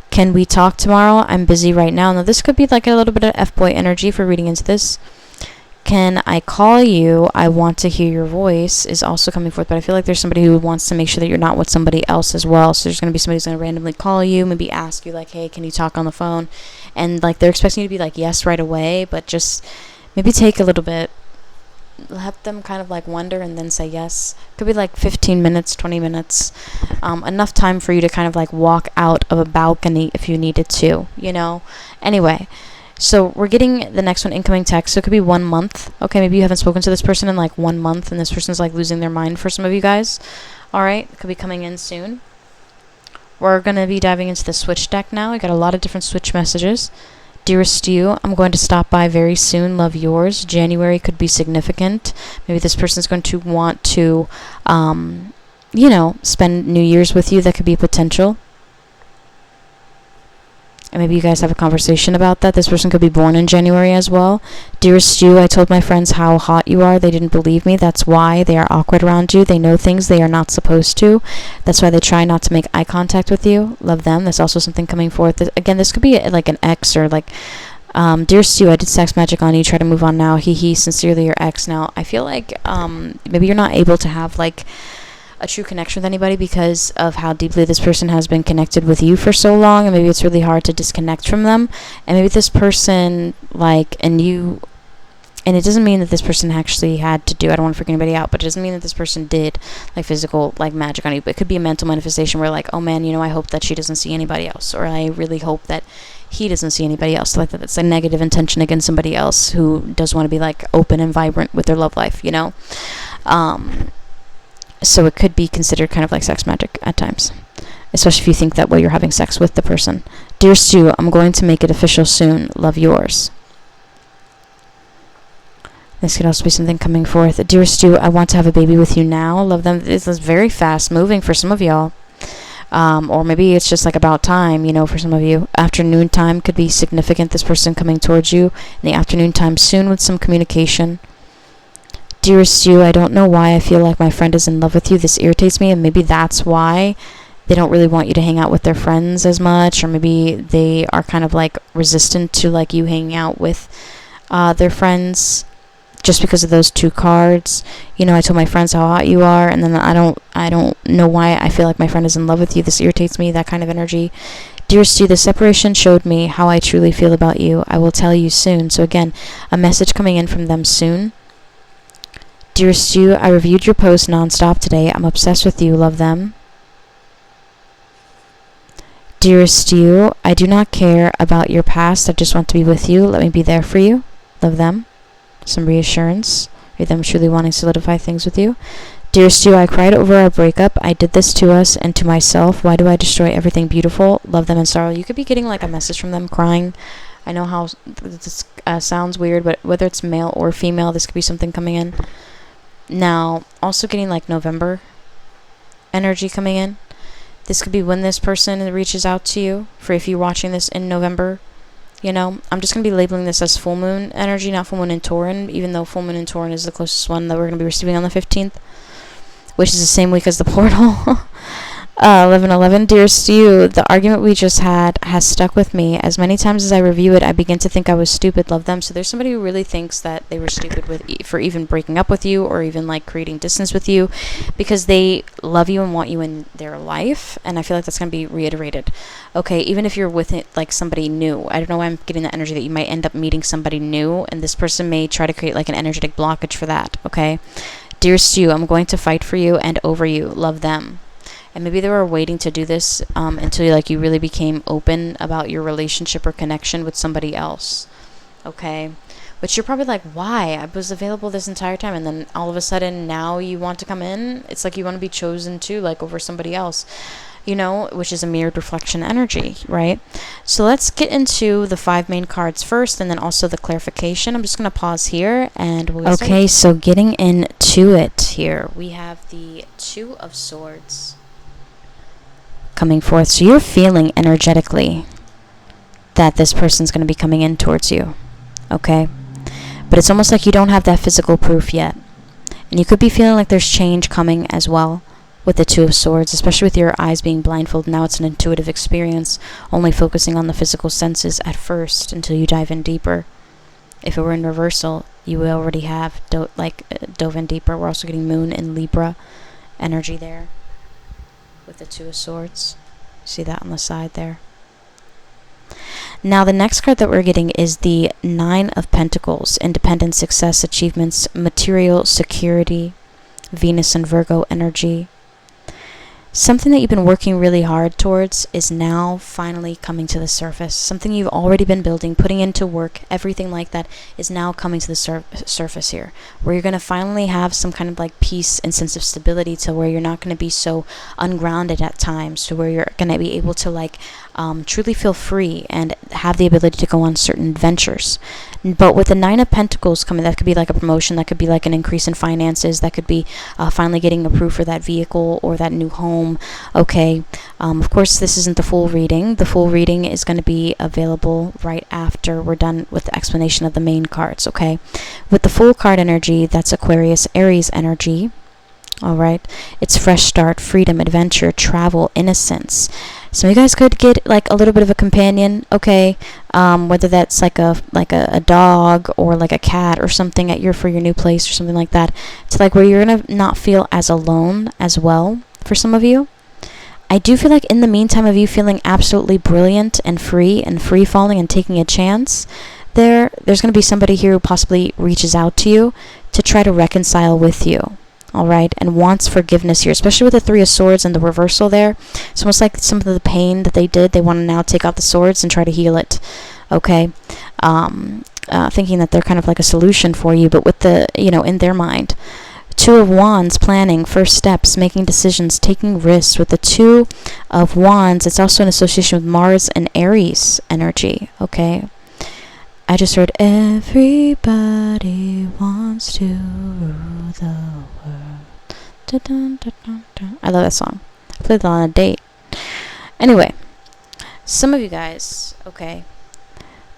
[SPEAKER 1] Can we talk tomorrow? I'm busy right now. Now, this could be like a little bit of F-boy energy for reading into this. Can I call you? I want to hear your voice is also coming forth, but I feel like there's somebody who wants to make sure that you're not with somebody else as well. So there's going to be somebody who's going to randomly call you, maybe ask you like, hey, can you talk on the phone? And like they're expecting you to be like, yes, right away, but just maybe take a little bit. Let them kind of like wonder and then say yes. Could be like 15 minutes, 20 minutes. Enough time for you to kind of like walk out of a balcony if you needed to, Anyway. So we're getting the next one, incoming text. So it could be 1 month. Okay, maybe you haven't spoken to this person in like 1 month and this person's like losing their mind for some of you guys. All right, it could be coming in soon. We're going to be diving into the switch deck now. We got a lot of different switch messages. Dearest you, I'm going to stop by very soon. Love yours. January could be significant. Maybe this person's going to want to, spend New Year's with you. That could be potential. And maybe you guys have a conversation about that. This person could be born in January as well. Dearest you, I told my friends how hot you are. They didn't believe me. That's why they are awkward around you. They know things they are not supposed to. That's why they try not to make eye contact with you. Love them. That's also something coming forth. Again, this could be like an ex or like, dearest you, I did sex magic on you. Try to move on now. He, sincerely your ex. Now, I feel like maybe you're not able to have like a true connection with anybody because of how deeply this person has been connected with you for so long, and maybe it's really hard to disconnect from them. And maybe this person and it doesn't mean that this person actually had to do, I don't want to freak anybody out, but it doesn't mean that this person did like physical like magic on you. But it could be a mental manifestation where like, oh man, I hope that she doesn't see anybody else, or I really hope that he doesn't see anybody else. Like that's a negative intention against somebody else who does want to be like open and vibrant with their love life, So it could be considered kind of like sex magic at times, especially if you think that while you're having sex with the person. Dearest you, I'm going to make it official soon. Love yours. This could also be something coming forth. Dearest you, I want to have a baby with you now. Love them. This is very fast moving for some of y'all. Or maybe it's just like about time, for some of you. Afternoon time could be significant. This person coming towards you in the afternoon time soon with some communication. Dearest you, I don't know why I feel like my friend is in love with you. This irritates me, and maybe that's why they don't really want you to hang out with their friends as much, or maybe they are kind of like resistant to like you hanging out with their friends just because of those 2 cards. I told my friends how hot you are, and then I don't know why I feel like my friend is in love with you. This irritates me, that kind of energy. Dearest you, the separation showed me how I truly feel about you. I will tell you soon. So again, a message coming in from them soon. Dearest you, I reviewed your post nonstop today. I'm obsessed with you. Love them. Dearest you, I do not care about your past. I just want to be with you. Let me be there for you. Love them. Some reassurance. Read them truly wanting to solidify things with you. Dearest you, I cried over our breakup. I did this to us and to myself. Why do I destroy everything beautiful? Love them in sorrow. You could be getting like a message from them crying. I know how this sounds weird, but whether it's male or female, this could be something coming in. Now, also getting like November energy coming in. This could be when this person reaches out to you, for if you're watching this in November. You know, I'm just going to be labeling this as full moon energy, not full moon in Taurin, even though full moon in Taurin is the closest one that we're going to be receiving on the 15th, which is the same week as the portal. 11:11. Dearest you, the argument we just had has stuck with me. As many times as I review it, I begin to think I was stupid. Love them. So there's somebody who really thinks that they were stupid for even breaking up with you, or even like creating distance with you, because they love you and want you in their life. And I feel like that's going to be reiterated. Okay, even if you're with it, like somebody new. I don't know why I'm getting the energy that you might end up meeting somebody new, and this person may try to create like an energetic blockage for that. Okay. Dearest you, I'm going to fight for you and over you. Love them. And maybe they were waiting to do this until like you really became open about your relationship or connection with somebody else. Okay. But you're probably like, why? I was available this entire time, and then all of a sudden now you want to come in. It's like you want to be chosen too, like over somebody else, you know, which is a mirrored reflection energy, right? So let's get into the 5 main cards first, and then also the clarification. I'm just going to pause here and we'll Okay, so getting into it here, we have the 2 of Swords coming forth. So you're feeling energetically that this person's going to be coming in towards you. Okay? But it's almost like you don't have that physical proof yet. And you could be feeling like there's change coming as well with the 2 of Swords, especially with your eyes being blindfolded. Now it's an intuitive experience, only focusing on the physical senses at first until you dive in deeper. If it were in reversal, you would already have dove in deeper. We're also getting Moon in Libra energy there with the 2 of Swords. See that on the side there. Now the next card that we're getting is the 9 of Pentacles. Independence, success, achievements, material, security, Venus and Virgo energy. Something that you've been working really hard towards is now finally coming to the surface. Something you've already been building, putting into work, everything like that is now coming to the surface here, where you're going to finally have some kind of like peace and sense of stability, to where you're not going to be so ungrounded at times, to where you're going to be able to like truly feel free and have the ability to go on certain adventures. But with the 9 of Pentacles coming, that could be like a promotion, that could be like an increase in finances, that could be finally getting approved for that vehicle or that new home. Okay, of course this isn't the full reading. The full reading is going to be available right after we're done with the explanation of the main cards. Okay, with the full card energy, that's Aquarius, Aries energy. All right, it's fresh start, freedom, adventure, travel, innocence. So you guys could get like a little bit of a companion, okay? Whether that's like a dog or like a cat or something for your new place or something like that. It's like where you're gonna not feel as alone as well for some of you. I do feel like in the meantime of you feeling absolutely brilliant and free falling and taking a chance, there's gonna be somebody here who possibly reaches out to you to try to reconcile with you. All right, and wants forgiveness here, especially with the 3 of Swords and the reversal there. It's almost like some of the pain that they did, they want to now take out the swords and try to heal it. Okay, thinking that they're kind of like a solution for you, but with the, in their mind. 2 of Wands, planning, first steps, making decisions, taking risks. With the 2 of Wands, it's also an association with Mars and Aries energy. Okay. I just heard everybody wants to rule the world. Dun, dun, dun, dun, dun. I love that song. I played that on a date. Anyway, some of you guys, okay,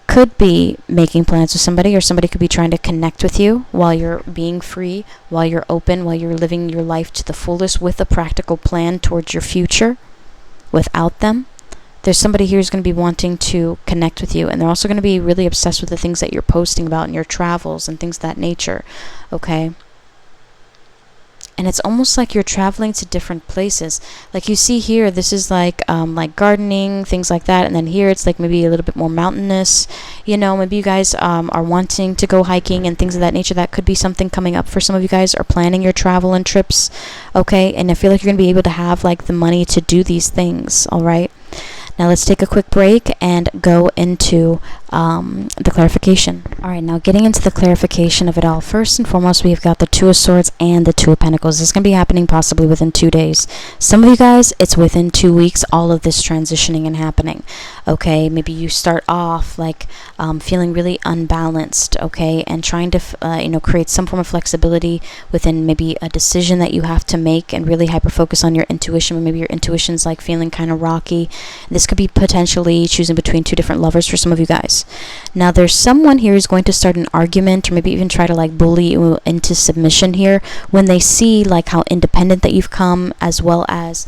[SPEAKER 1] could be making plans with somebody, or somebody could be trying to connect with you while you're being free, while you're open, while you're living your life to the fullest with a practical plan towards your future without them. There's somebody here who's going to be wanting to connect with you, and they're also going to be really obsessed with the things that you're posting about in your travels and things of that nature, okay? And it's almost like you're traveling to different places. Like you see here, this is like gardening, things like that, and then here it's like maybe a little bit more mountainous. Maybe you guys are wanting to go hiking and things of that nature. That could be something coming up for some of you guys, are planning your travel and trips. Okay, and I feel like you're gonna be able to have like the money to do these things. All right. Now let's take a quick break and go into the clarification. All right, now getting into the clarification of it all. First and foremost, we've got the Two of Swords and the Two of Pentacles. This is going to be happening possibly within 2 days. Some of you guys, it's within 2 weeks, all of this transitioning and happening. Okay, maybe you start off like feeling really unbalanced, okay, and trying to, create some form of flexibility within maybe a decision that you have to make and really hyper focus on your intuition. Maybe your intuition's like feeling kind of rocky. This could be potentially choosing between 2 different lovers for some of you guys. Now there's someone here who's going to start an argument or maybe even try to like bully you into submission here when they see like how independent that you've come, as well as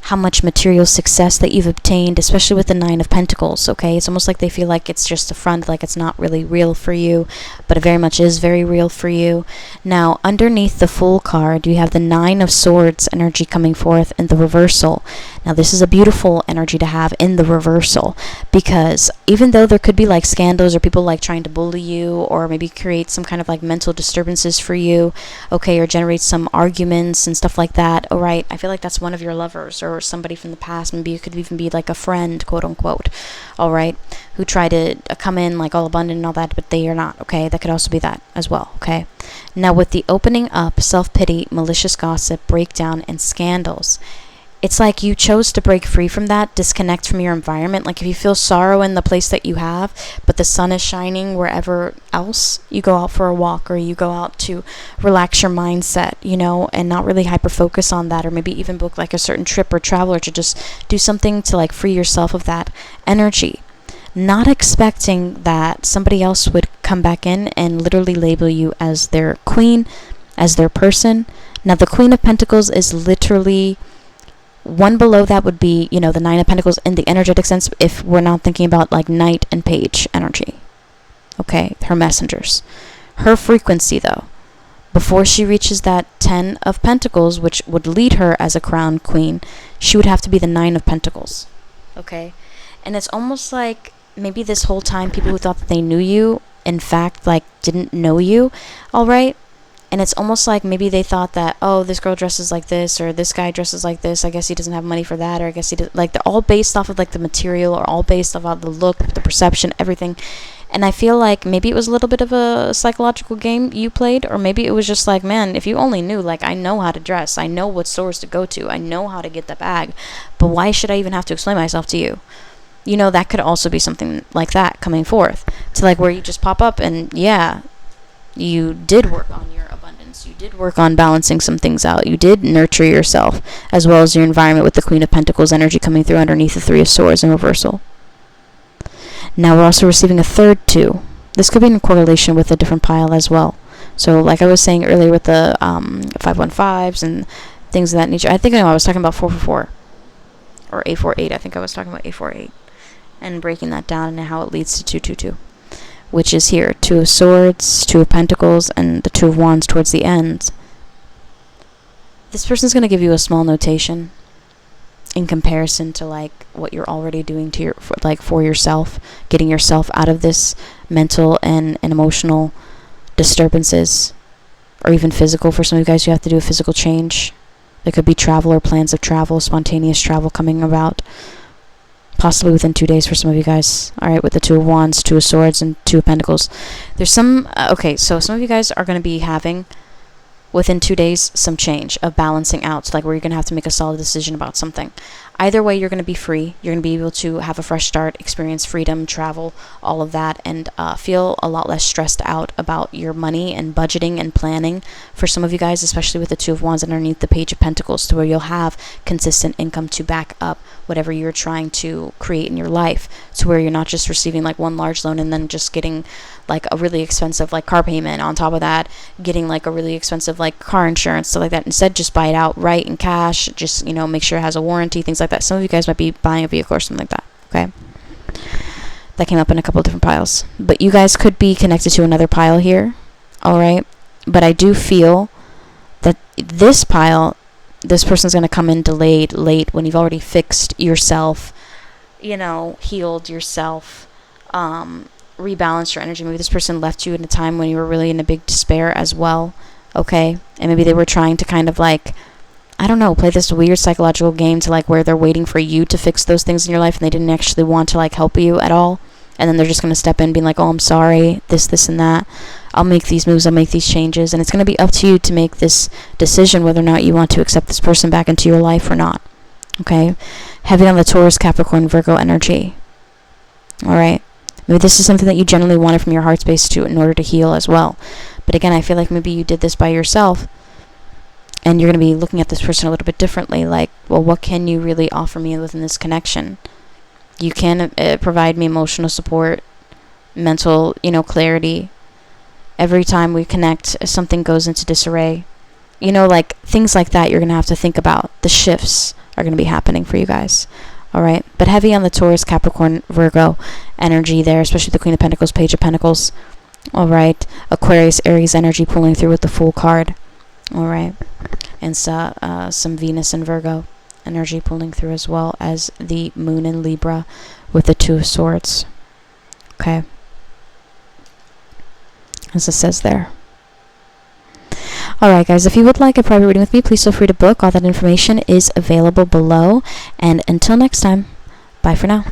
[SPEAKER 1] how much material success that you've obtained, especially with the Nine of Pentacles. Okay, it's almost like they feel like it's just a front, like it's not really real for you, but it very much is very real for you. Now underneath the Fool card, you have the Nine of Swords energy coming forth in the reversal. Now this is a beautiful energy to have in the reversal, because even though there could be like scandals or people like trying to bully you or maybe create some kind of like mental disturbances for you, okay, or generate some arguments and stuff like that, all right, I feel like that's one of your lovers or somebody from the past. Maybe it could even be like a friend, quote unquote, all right, who try to come in like all abundant and all that, but they are not. Okay, that could also be that as well. Okay, now with the opening up, self-pity, malicious gossip, breakdown, and scandals, it's like you chose to break free from that, disconnect from your environment. Like if you feel sorrow in the place that you have, but the sun is shining wherever else, you go out for a walk or you go out to relax your mindset, and not really hyper focus on that, or maybe even book like a certain trip or travel, or to just do something to like free yourself of that energy. Not expecting that somebody else would come back in and literally label you as their queen, as their person. Now the Queen of Pentacles is literally one below that would be, the Nine of Pentacles in the energetic sense, if we're not thinking about like Knight and Page energy. Okay, her messengers. Her frequency though, before she reaches that 10 of Pentacles, which would lead her as a crowned queen, she would have to be the 9 of Pentacles. Okay, and it's almost like maybe this whole time people who thought that they knew you, in fact, like didn't know you, all right? And it's almost like maybe they thought that, oh, this girl dresses like this, or this guy dresses like this, I guess he doesn't have money for that, or I guess he does, like they're all based off of like the material, or all based off of the look, the perception, everything. And I feel like maybe it was a little bit of a psychological game you played, or maybe it was just like, man, if you only knew, like, I know how to dress, I know what stores to go to, I know how to get the bag, but why should I even have to explain myself to you? That could also be something like that coming forth, to like where you just pop up and yeah, you did work on your abundance, you did work on balancing some things out, you did nurture yourself as well as your environment, with the Queen of Pentacles energy coming through underneath the Three of Swords in reversal. Now we're also receiving a third 2. This could be in correlation with a different pile as well. So like I was saying earlier with the 515s and things of that nature, I think I was talking about 444 or 848. I think I was talking about 848 and breaking that down and how it leads to 222. Which is here, 2 of Swords, 2 of Pentacles, and the 2 of Wands towards the end. This person's going to give you a small notation in comparison to like what you're already doing to for yourself, getting yourself out of this mental and emotional disturbances, or even physical. For some of you guys, you have to do a physical change. There could be travel or plans of travel, spontaneous travel coming about. Possibly within 2 days for some of you guys. All right, with the 2 of Wands, 2 of Swords, and 2 of Pentacles. There's some, so some of you guys are going to be having, within 2 days, some change of balancing out. So like where you're going to have to make a solid decision about something. Either way, you're going to be free. You're going to be able to have a fresh start, experience freedom, travel, all of that, and feel a lot less stressed out about your money and budgeting and planning for some of you guys, especially with the 2 of Wands underneath the Page of Pentacles, to where you'll have consistent income to back up whatever you're trying to create in your life, to where you're not just receiving like one large loan and then just getting like a really expensive like car payment on top of that, getting like a really expensive like car insurance, stuff like that. Instead, just buy it outright in cash. Just make sure it has a warranty, things like that. Some of you guys might be buying a vehicle or something like that. Okay, that came up in a couple of different piles, but you guys could be connected to another pile here. All right, but I do feel that this pile, this person's going to come in delayed, late, when you've already fixed yourself, healed yourself, rebalanced your energy. Maybe this person left you at a time when you were really in a big despair as well, okay? And maybe they were trying to kind of like, I don't know, play this weird psychological game to like where they're waiting for you to fix those things in your life and they didn't actually want to like help you at all. And then they're just going to step in being like, oh, I'm sorry, this, and that. I'll make these moves, I'll make these changes. And it's going to be up to you to make this decision whether or not you want to accept this person back into your life or not. Okay? Heavy on the Taurus, Capricorn, Virgo energy. All right? Maybe this is something that you generally wanted from your heart space too in order to heal as well. But again, I feel like maybe you did this by yourself. And you're going to be looking at this person a little bit differently. Like, well, what can you really offer me within this connection? You can provide me emotional support, mental, clarity. Every time we connect, something goes into disarray. Like things like that you're going to have to think about. The shifts are going to be happening for you guys. All right? But heavy on the Taurus, Capricorn, Virgo energy there, especially the Queen of Pentacles, Page of Pentacles. All right? Aquarius, Aries energy pulling through with the Fool card. All right? And some Venus and Virgo energy pulling through as well as the Moon in Libra with the Two of Swords. Okay. As it says there. Alright guys, if you would like a private reading with me, please feel free to book. All that information is available below. And until next time, bye for now.